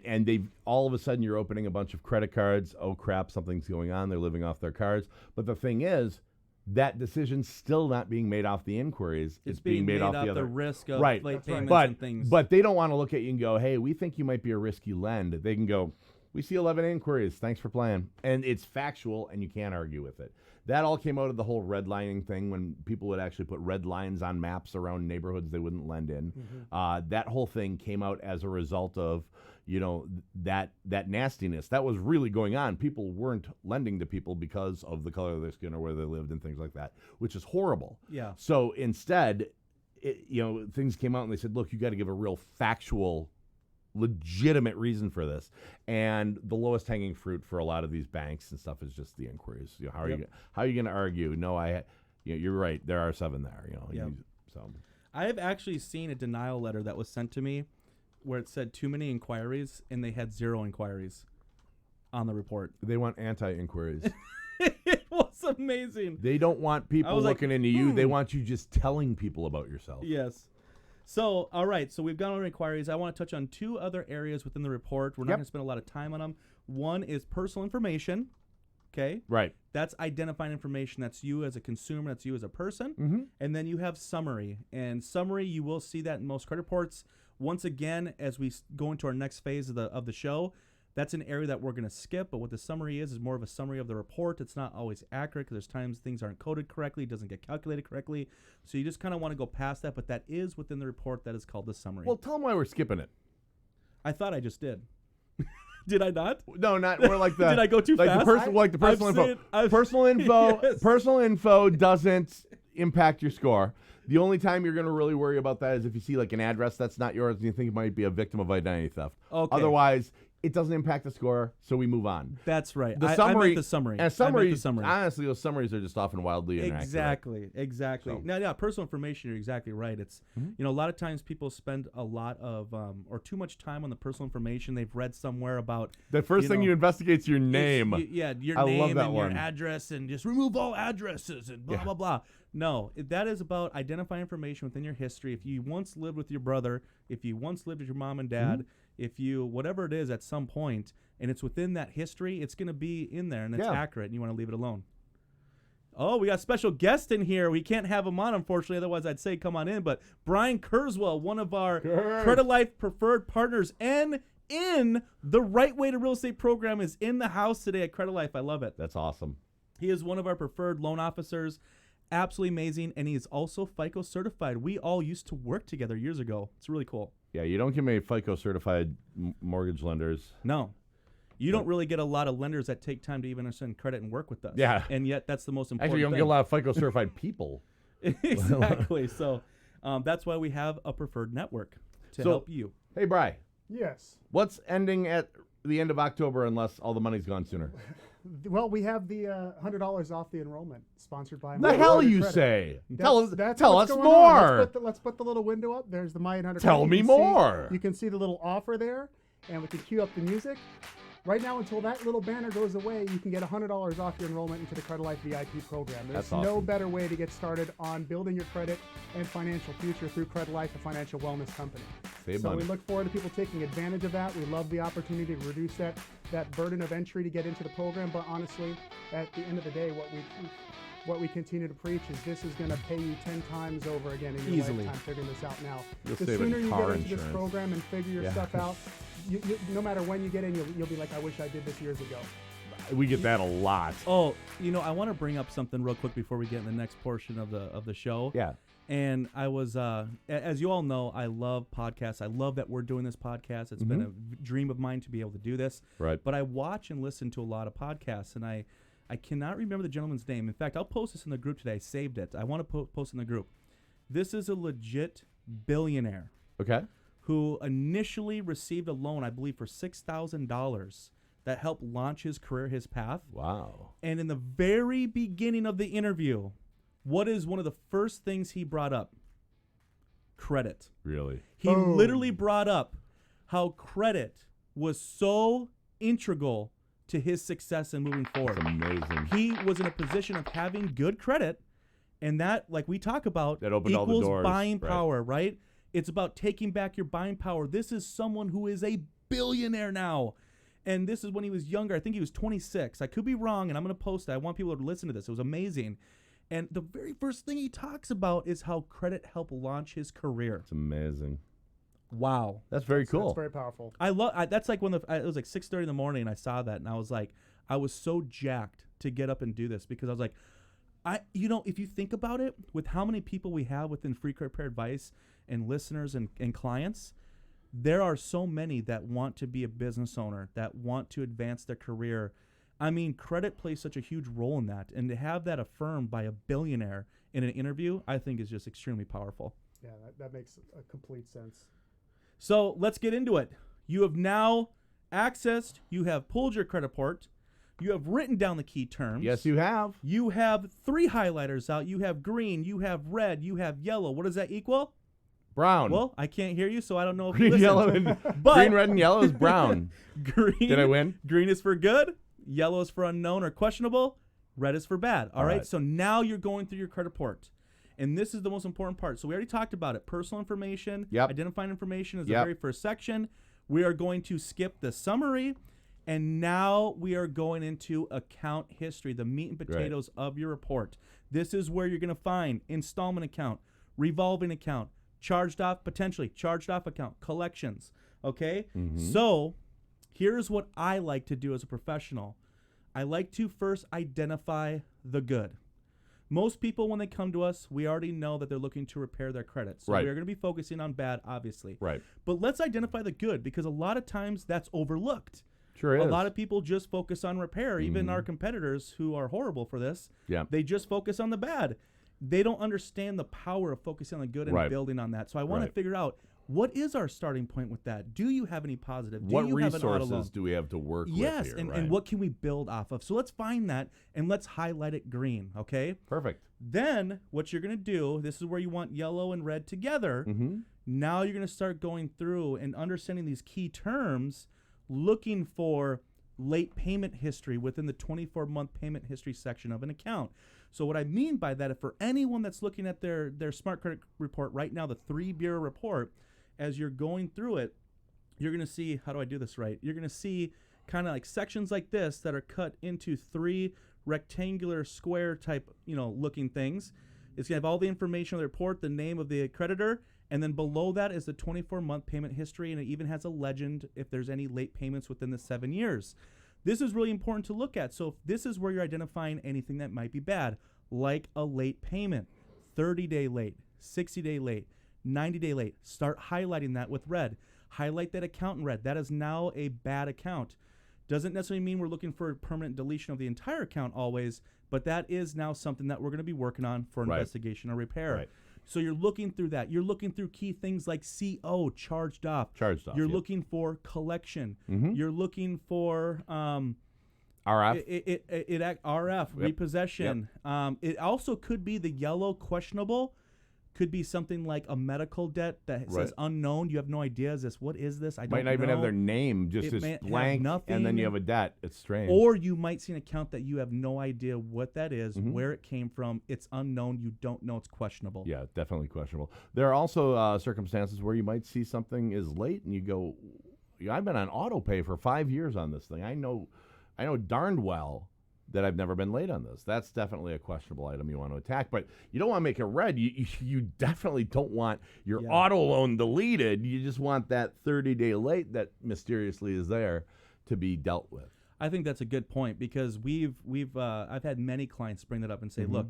And they've all of a sudden you're opening a bunch of credit cards. Oh, crap, something's going on. They're living off their cards. But the thing is, that decision's still not being made off the inquiries. It's being made off the other risk of late payments and things. But they don't want to look at you and go, hey, we think you might be a risky lend. They can go, we see 11 inquiries. Thanks for playing. And it's factual, and you can't argue with it. That all came out of the whole redlining thing when people would actually put red lines on maps around neighborhoods they wouldn't lend in. That whole thing came out as a result of, that nastiness. That was really going on. People weren't lending to people because of the color of their skin or where they lived and things like that, which is horrible. Yeah. So instead, things came out and they said, look, you got to give a real factual, legitimate reason for this. And the lowest hanging fruit for a lot of these banks and stuff is just the inquiries. How are you going to argue? No, you're right. There are 7 there. So I have actually seen a denial letter that was sent to me where it said too many inquiries and they had 0 inquiries on the report. They want anti-inquiries. It was amazing. They don't want people looking into you. They want you just telling people about yourself. Yes. So, all right. So we've gone over inquiries. I want to touch on 2 other areas within the report. We're not going to spend a lot of time on them. One is personal information. Okay. Right. That's identifying information. That's you as a consumer. That's you as a person. And then you have summary. And summary, you will see that in most credit reports. Once again, as we go into our next phase of the show, that's an area that we're going to skip. But what the summary is more of a summary of the report. It's not always accurate because there's times things aren't coded correctly. It doesn't get calculated correctly. So you just kind of want to go past that. But that is within the report. That is called the summary. Well, tell them why we're skipping it. I thought I just did. Did I not? No, not more like the. Did I go too fast? The personal info. Personal info. Yes. Personal info doesn't impact your score. The only time you're going to really worry about that is if you see like an address that's not yours and you think it might be a victim of identity theft. Okay. Otherwise, it doesn't impact the score, so we move on. That's right. The summary, I meant the summary. And summaries, the summary. honestly, those summaries are just often wildly inaccurate. Exactly. So. Now, personal information, you're exactly right. It's a lot of times people spend a lot of or too much time on the personal information they've read somewhere about. The first thing you investigate is your name. Your I name love that and one. your address, and just remove all addresses and blah blah blah. No, that is about identifying information within your history. If you once lived with your brother, if you once lived with your mom and dad, if you whatever it is at some point, and it's within that history, it's going to be in there and it's accurate, and you want to leave it alone. Oh, we got a special guest in here. We can't have him on, unfortunately. Otherwise, I'd say come on in. But Brian Kurzweil, one of our Credit Life preferred partners and in the Right Way to Real Estate program is in the house today at Credit Life. I love it. That's awesome. He is one of our preferred loan officers. Absolutely amazing. And he is also FICO certified. We all used to work together years ago. It's really cool. Yeah, you don't get many FICO certified mortgage lenders. No. You don't really get a lot of lenders that take time to even understand credit and work with us. Yeah. And yet that's the most important Actually, you don't thing. get a lot of FICO certified people. Exactly. So that's why we have a preferred network to help you. Hey, Bri, Yes. what's ending at the end of October unless all the money's gone sooner? Well, we have the $100 off the enrollment sponsored by The hell Credit. you say? That's Tell what's us going on. more. Let's put the little window up. There's the My 800. Tell me more. You can see the little offer there, and we can cue up the music. Right now, until that little banner goes away, you can get $100 off your enrollment into the Credit Life VIP program. There's That's awesome. no better way to get started on building your credit and financial future through Credit Life, a financial wellness company. Save So money. we look forward to people taking advantage of that. We love the opportunity to reduce that burden of entry to get into the program. But honestly, at the end of the day, what we continue to preach is this is going to pay you 10 times over again in your Easily. lifetime figuring this out now. You'll The save on sooner you car get into this insurance. program and figure your stuff out, no matter when you get in, you'll be like, I wish I did this years ago. We get that a lot. Oh, I want to bring up something real quick before we get in the next portion of the show. Yeah. And I was, as you all know, I love podcasts. I love that we're doing this podcast. It's been a dream of mine to be able to do this. Right. But I watch and listen to a lot of podcasts, and I cannot remember the gentleman's name. In fact, I'll post this in the group today. I saved it. I want to post in the group. This is a legit billionaire Okay. who initially received a loan, I believe, for $6,000 that helped launch his career, his path. Wow. And in the very beginning of the interview, what is one of the first things he brought up? Credit. Really? He literally brought up how credit was so integral to his success and moving forward. That's amazing. He was in a position of having good credit, and that, like we talk about, That opened all the equals doors, buying right. power, right? It's about taking back your buying power. This is someone who is a billionaire now. And this is when he was younger. I think he was 26. I could be wrong, and I'm going to post it. I want people to listen to this. It was amazing. And the very first thing he talks about is how credit helped launch his career. It's amazing. Wow. That's very cool. That's very powerful. I love that's like when it was like 6:30 in the morning and I saw that and I was like, I was so jacked to get up and do this because I was like, if you think about it, with how many people we have within Free Credit Repair Advice and listeners and clients, there are so many that want to be a business owner, that want to advance their career. I mean, credit plays such a huge role in that, and to have that affirmed by a billionaire in an interview, I think is just extremely powerful. Yeah, that makes a complete sense. So let's get into it. You have now accessed, you have pulled your credit report, you have written down the key terms. Yes, you have. You have 3 highlighters out. You have green, you have red, you have yellow. What does that equal? Brown. Well, I can't hear you, so I don't know if green, you listen. yellow, and But- green, red, and yellow is brown. Green. Did I win? Green is for good. Yellow is for unknown or questionable. Red is for bad. All right. right. So now you're going through your credit report. And this is the most important part. So we already talked about it. Personal information. Yep. Identifying information is Yep. the very first section. We are going to skip the summary. And now we are going into account history, the meat and potatoes of your report. This is where you're going to find installment account, revolving account, potentially charged off account, collections. Okay? So here's what I like to do as a professional. I like to first identify the good. Most people, when they come to us, we already know that they're looking to repair their credit. So Right. we're going to be focusing on bad, obviously. Right. But let's identify the good, because a lot of times that's overlooked. Sure is. A lot of people just focus on repair. Even our competitors, who are horrible for this, Yeah. they just focus on the bad. They don't understand the power of focusing on the good and Right. building on that. So I want to Right. figure out, what is our starting point with that? Do you have any positive? Do What you have an auto loan? resources do we have to work Yes, with here? and what can we build off of? So let's find that and let's highlight it green, okay? Perfect. Then what you're going to do, this is where you want yellow and red together. Now you're going to start going through and understanding these key terms, looking for late payment history within the 24-month payment history section of an account. So what I mean by that, if for anyone that's looking at their Smart Credit report right now, the 3-bureau report, as you're going through it, you're going to see, how do I do this right? You're going to see kind of like sections like this that are cut into 3 rectangular square type, looking things. It's going to have all the information on the report, the name of the creditor, And then below that is the 24-month payment history, and it even has a legend if there's any late payments within the 7 years. This is really important to look at. So if this is where you're identifying anything that might be bad, like a late payment, 30-day late, 60-day late, 90-day late, start highlighting that with red. Highlight that account in red. That is now a bad account. Doesn't necessarily mean we're looking for a permanent deletion of the entire account always, but that is now something that we're going to be working on for investigation or repair. Right. So you're looking through that. You're looking through key things like CO, charged off. You're looking for collection. You're looking for RF. RF, repossession. It also could be the yellow questionable. Could be something like a medical debt that says unknown. You have no idea. What is this? I don't know. Might not even have their name, just this blank, and then you have a debt. It's strange. Or you might see an account that you have no idea what that is, where it came from. It's unknown. You don't know. It's questionable. Yeah, definitely questionable. There are also circumstances where you might see something is late, and you go, I've been on auto pay for 5 years on this thing. I know darned well that I've never been late on this. That's definitely a questionable item you want to attack, but you don't want to make it red. You definitely don't want your auto loan deleted. You just want that 30-day late that mysteriously is there to be dealt with. I think that's a good point because I've had many clients bring that up and say, look,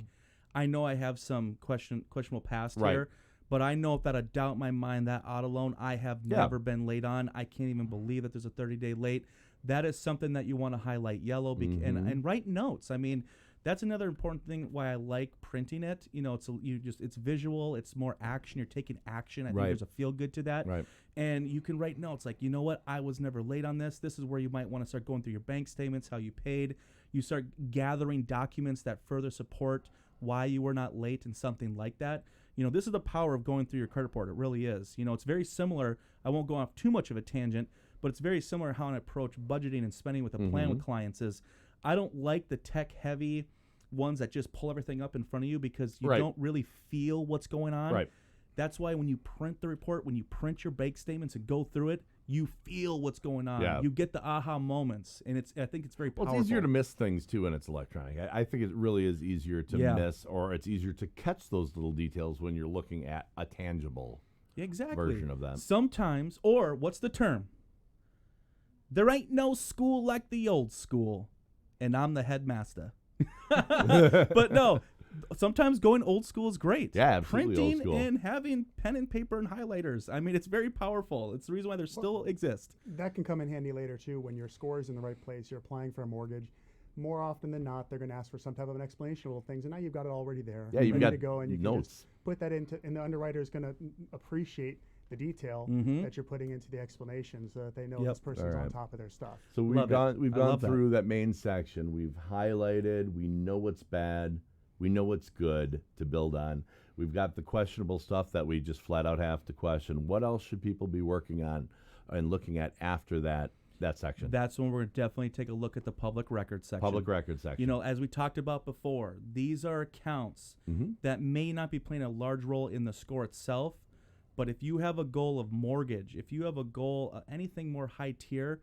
I know I have some questionable past here, but I know without a doubt in my mind that auto loan I have never been late on. I can't even believe that there's a 30-day late. That is something that you want to highlight yellow and write notes. I mean, that's another important thing why I like printing it. You know, it's visual, it's more action. You're taking action. I think there's a feel good to that. Right. And you can write notes like, you know what, I was never late on this. This is where you might want to start going through your bank statements, how you paid. You start gathering documents that further support why you were not late and something like that. You know, this is the power of going through your credit report. It really is. You know, it's very similar. I won't go off too much of a tangent, but it's very similar how I approach budgeting and spending with a plan with clients is I don't like the tech-heavy ones that just pull everything up in front of you because you don't really feel what's going on. Right. That's why when you print the report, when you print your bank statements and go through it, you feel what's going on. Yeah. You get the aha moments, and I think it's very powerful. It's easier to miss things, too, when it's electronic. I think it really is easier to miss, or it's easier to catch those little details when you're looking at a tangible version of that. Sometimes, or what's the term? There ain't no school like the old school, and I'm the headmaster. But no, sometimes going old school is great. Yeah, absolutely. Printing old school. and having pen and paper and highlighters. I mean, it's very powerful. It's the reason why they still exist. That can come in handy later, too, when your score is in the right place. You're applying for a mortgage. More often than not, they're going to ask for some type of an explanation of things, and now you've got it already there. Yeah, you've ready got to go, and you notes. can just put that into, and the underwriter is going to appreciate the detail that you're putting into the explanations so that they know this person's on top of their stuff. So we've gone through that main section. We've highlighted. We know what's bad. We know what's good to build on. We've got the questionable stuff that we just flat out have to question. What else should people be working on and looking at after that section? That's when we're going to definitely take a look at the public record section. Public record section. You know, as we talked about before, these are accounts that may not be playing a large role in the score itself, but if you have a goal of mortgage, if you have a goal, anything more high tier,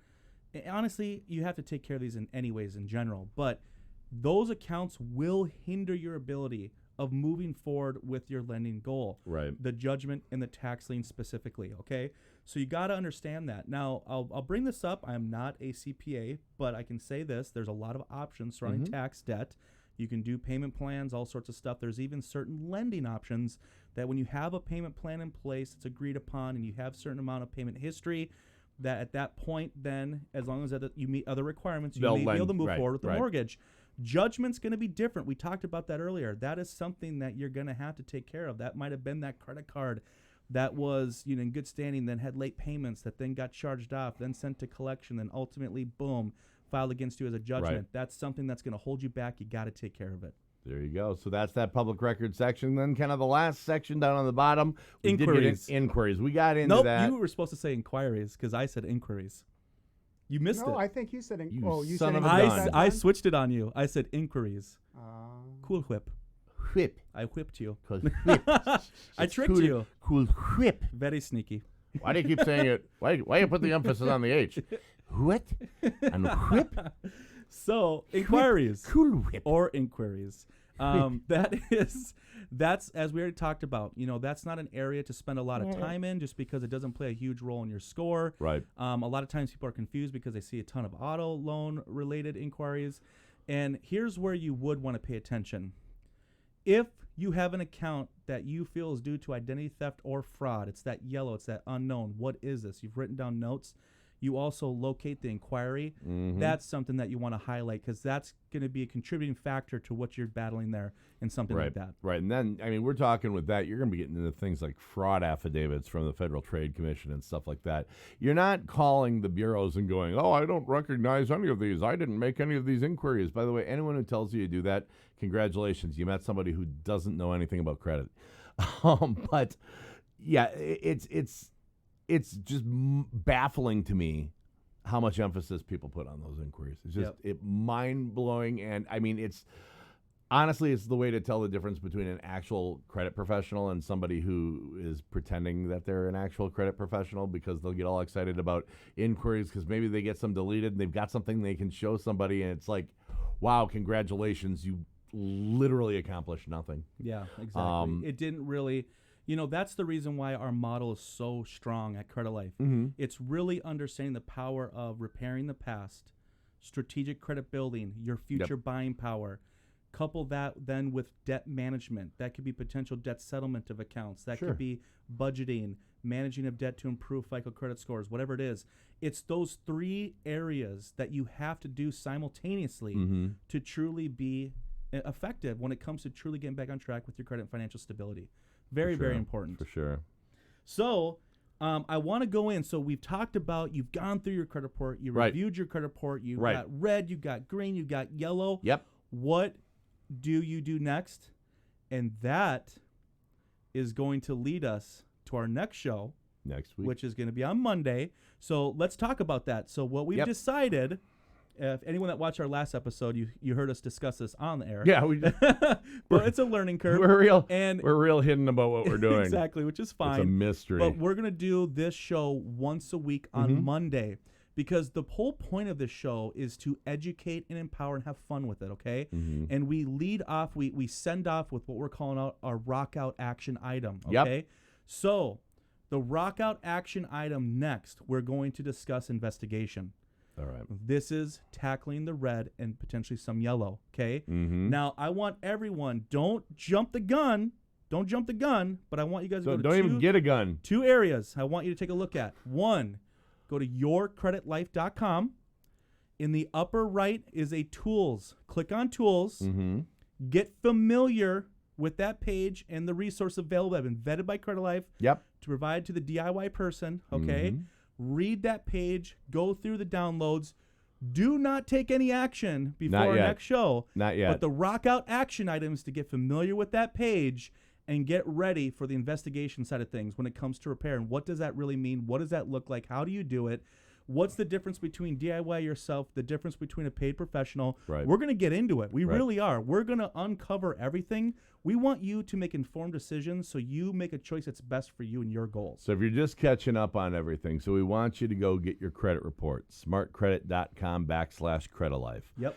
honestly, you have to take care of these in anyways in general, but those accounts will hinder your ability of moving forward with your lending goal. Right. The judgment and the tax lien specifically, okay? So you got to understand that. Now, I'll bring this up. I'm not a CPA, but I can say this. There's a lot of options surrounding tax debt. You can do payment plans, all sorts of stuff. There's even certain lending options that when you have a payment plan in place, it's agreed upon, and you have a certain amount of payment history, that at that point, then, as long as you meet other requirements, you may be able to move forward with the mortgage. Judgment's going to be different. We talked about that earlier. That is something that you're going to have to take care of. That might have been that credit card that was in good standing, then had late payments, that then got charged off, then sent to collection, then ultimately, boom, filed against you as a judgment. Right. That's something that's going to hold you back. You got to take care of it. There you go. So that's that public record section. Then kind of the last section down on the bottom. Inquiries. Inquiries. We got into that. Nope, you were supposed to say inquiries because I said inquiries. You missed it. No, I think you said You son of a gun. I switched it on you. I said inquiries. Cool whip. Whip. I whipped you. Whip. I tricked you. Cool whip. Very sneaky. Why do you keep saying it? Why you put the emphasis on the H? What? And whip? So, inquiries. Cool whip. Or inquiries. That's as we already talked about. That's not an area to spend a lot of time in, just because it doesn't play a huge role in your score. Right. A lot of times people are confused because they see a ton of auto loan related inquiries, and here's where you would want to pay attention. If you have an account that you feel is due to identity theft or fraud, it's that yellow, it's that unknown. What is this? You've written down notes. You also locate the inquiry. That's something that you want to highlight, because that's going to be a contributing factor to what you're battling there in something like that. Right. And then, we're talking with that, you're going to be getting into things like fraud affidavits from the Federal Trade Commission and stuff like that. You're not calling the bureaus and going, oh, I don't recognize any of these. I didn't make any of these inquiries. By the way, anyone who tells you to do that, congratulations. You met somebody who doesn't know anything about credit. But, yeah, it's just baffling to me how much emphasis people put on those inquiries. It's just mind-blowing. And, it's honestly, it's the way to tell the difference between an actual credit professional and somebody who is pretending that they're an actual credit professional, because they'll get all excited about inquiries because maybe they get some deleted and they've got something they can show somebody, and it's like, wow, congratulations, you literally accomplished nothing. Yeah, exactly. It didn't really... that's the reason why our model is so strong at Credit Life. It's really understanding the power of repairing the past, strategic credit building, your future buying power. Couple that then with debt management. That could be potential debt settlement of accounts. That could be budgeting, managing of debt to improve FICO credit scores, whatever it is. It's those three areas that you have to do simultaneously to truly be effective when it comes to truly getting back on track with your credit and financial stability. Very, very important. For sure. So I want to go in. So we've talked about, you've gone through your credit report. You reviewed your credit report. You got red, you got green, you got yellow. Yep. What do you do next? And that is going to lead us to our next show. Next week. Which is going to be on Monday. So let's talk about that. So what we've decided... If anyone that watched our last episode, you heard us discuss this on the air. Yeah, but it's a learning curve. We're real hidden about what we're doing. Exactly, which is fine. It's a mystery. But we're gonna do this show once a week on Monday, because the whole point of this show is to educate and empower and have fun with it. Okay, and we lead off. We send off with what we're calling out our rock out action item. Okay, so the rock out action item next, we're going to discuss investigation. All right. This is tackling the red and potentially some yellow, okay? Now, I want everyone, don't jump the gun, but I want you guys to go to even get a gun. 2 areas I want you to take a look at. 1, go to yourcreditlife.com. In the upper right is a tools. Click on tools. Get familiar with that page and the resource available. I've been vetted by Credit Life to provide to the DIY person, okay? Read that page, go through the downloads. Do not take any action before our next show. Not yet. But the rock out action items to get familiar with that page and get ready for the investigation side of things when it comes to repair. And what does that really mean? What does that look like? How do you do it? What's the difference between DIY yourself, the difference between a paid professional? Right. We're going to get into it. We really are. We're going to uncover everything. We want you to make informed decisions so you make a choice that's best for you and your goals. So if you're just catching up on everything, so we want you to go get your credit report, smartcredit.com/creditlife. Yep.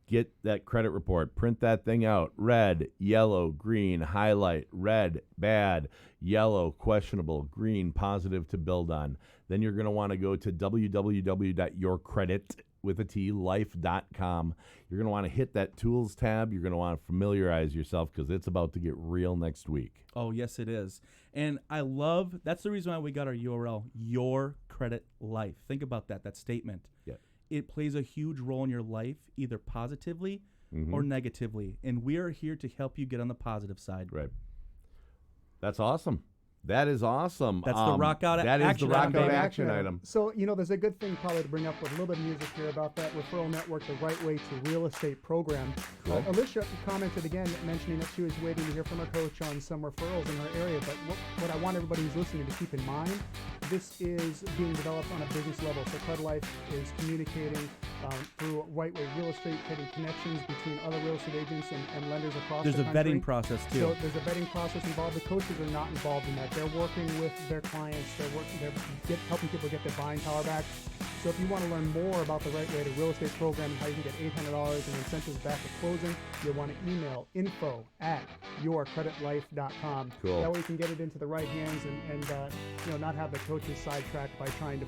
Get that credit report. Print that thing out. Red, yellow, green, highlight. Red, bad. Yellow, questionable. Green, positive to build on. Then you're going to want to go to www.yourcreditlife.com. You're going to want to hit that tools tab. You're going to want to familiarize yourself because it's about to get real next week. Oh, yes, it is. And that's the reason why we got our URL, Your Credit Life. Think about that statement. Yeah. It plays a huge role in your life, either positively or negatively. And we are here to help you get on the positive side. Right. That's awesome. That is awesome. That's the rock out that action is the rock item, out baby. action item. So, there's a good thing probably to bring up with a little bit of music here about that referral network, the Right Way to Real Estate program. Cool. Alicia commented again, mentioning that she was waiting to hear from her coach on some referrals in her area. But what I want everybody who's listening to keep in mind, this is being developed on a business level. So Credit Life is communicating through Whiteway Real Estate, creating connections between other real estate agents and lenders across There's the a country. vetting process too. So there's a vetting process involved. The coaches are not involved in that. They're working with their clients. They're helping people get their buying power back. So if you want to learn more about the right way to real estate program and how you can get $800 in incentives back at closing, you'll want to email info@yourcreditlife.com. Cool. That way you can get it into the right hands and not have the coaches sidetracked by trying to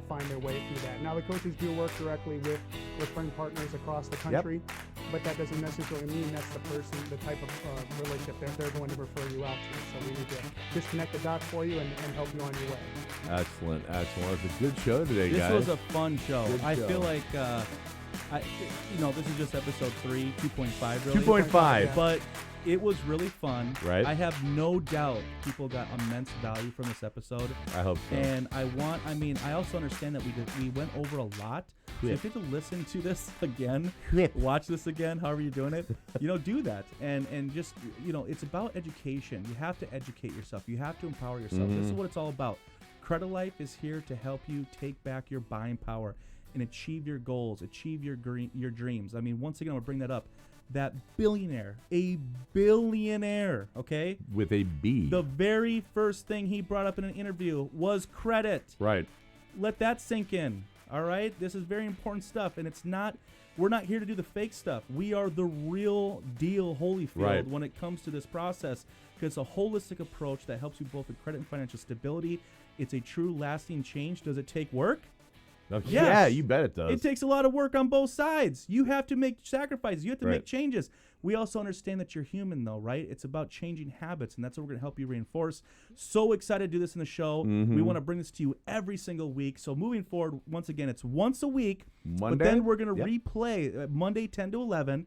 find their way through that. Now the coaches do work directly with friend partners across the country, but that doesn't necessarily mean that's the type of relationship they're going to refer you out to. So we need to just connect the dots for you and help you on your way. Excellent. It's a good show today, This guys. was a fun show. Good I show. feel like, this is just episode 3, 2.5 really. 2.5. But it was really fun. Right. I have no doubt people got immense value from this episode. I hope so. And I also understand that we went over a lot. So if you have to listen to this again, watch this again, however you're doing it, do that. And just, it's about education. You have to educate yourself. You have to empower yourself. This is what it's all about. Credit Life is here to help you take back your buying power and achieve your goals, achieve your dreams. I mean, once again, I'm going to bring that up. That billionaire, okay? With a B. The very first thing he brought up in an interview was credit. Right. Let that sink in, all right? This is very important stuff, and we're not here to do the fake stuff. We are the real deal Holyfield when it comes to this process, because it's a holistic approach that helps you both with credit and financial stability. It's a true lasting change. Does it take work? Yes. Yes. Yeah, you bet it does. It takes a lot of work on both sides. You have to make sacrifices. You have to Right. make changes. We also understand that you're human, though, right? It's about changing habits, and that's what we're going to help you reinforce. So excited to do this in the show. Mm-hmm. We want to bring this to you every single week. So moving forward, once again, it's once a week. Monday? But then we're going to replay Monday 10 to 11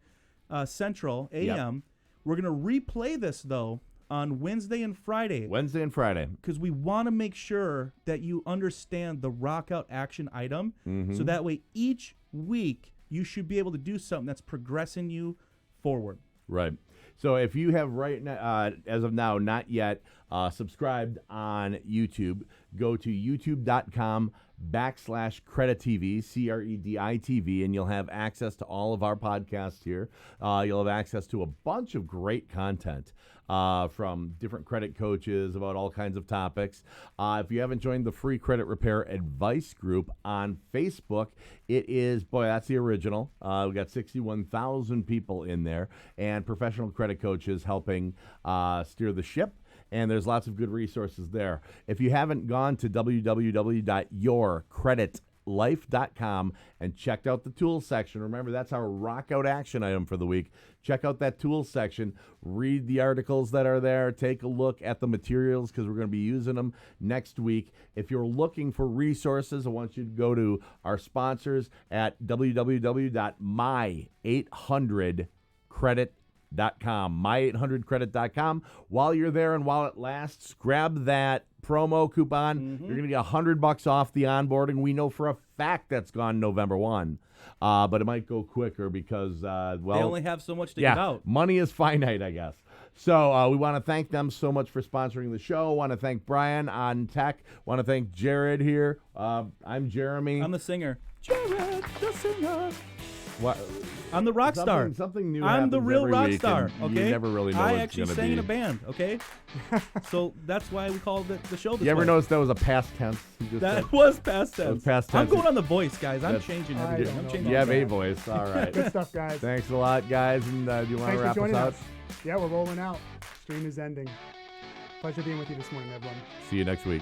Central a.m. We're going to replay this, though, on Wednesday and Friday. Wednesday and Friday. Because we want to make sure that you understand the rock out action item. So that way each week you should be able to do something that's progressing you forward. Right. So if you have right now, as of now, not yet subscribed on YouTube, go to youtube.com/CreditTV, CreditTV, and you'll have access to all of our podcasts here. You'll have access to a bunch of great content from different credit coaches about all kinds of topics. If you haven't joined the free credit repair advice group on Facebook, it is, that's the original. We got 61,000 people in there and professional credit coaches helping steer the ship. And there's lots of good resources there. If you haven't gone to www.yourcreditlife.com and checked out the tools section, remember that's our rock out action item for the week. Check out that tools section, read the articles that are there, take a look at the materials because we're going to be using them next week. If you're looking for resources, I want you to go to our sponsors at www.my800credit.com. My800credit.com. While you're there and while it lasts, grab that promo coupon. You're going to get $100 off the onboarding. We know for a fact that's gone November 1. But it might go quicker because, they only have so much to give out. Money is finite, I guess. So we want to thank them so much for sponsoring the show. Want to thank Brian on tech. Want to thank Jared here. I'm Jeremy. I'm the singer. Jared, the singer. What? I'm the rock star. Something new. I'm the happens real every rock week, star. and Okay. You never really know I what it's actually gonna sang be. in a band. Okay. So that's why we called the show this You ever way. notice that was a past tense? You just That said? was past tense. was past I'm tense. going on the voice, guys. I'm That's- changing I everything. don't I'm know changing. You have all a that. voice. All right. Good stuff, guys. Thanks a lot, guys. And do you want Thanks to for wrap us joining out? us. Yeah, we're rolling out. Stream is ending. Pleasure being with you this morning, everyone. See you next week.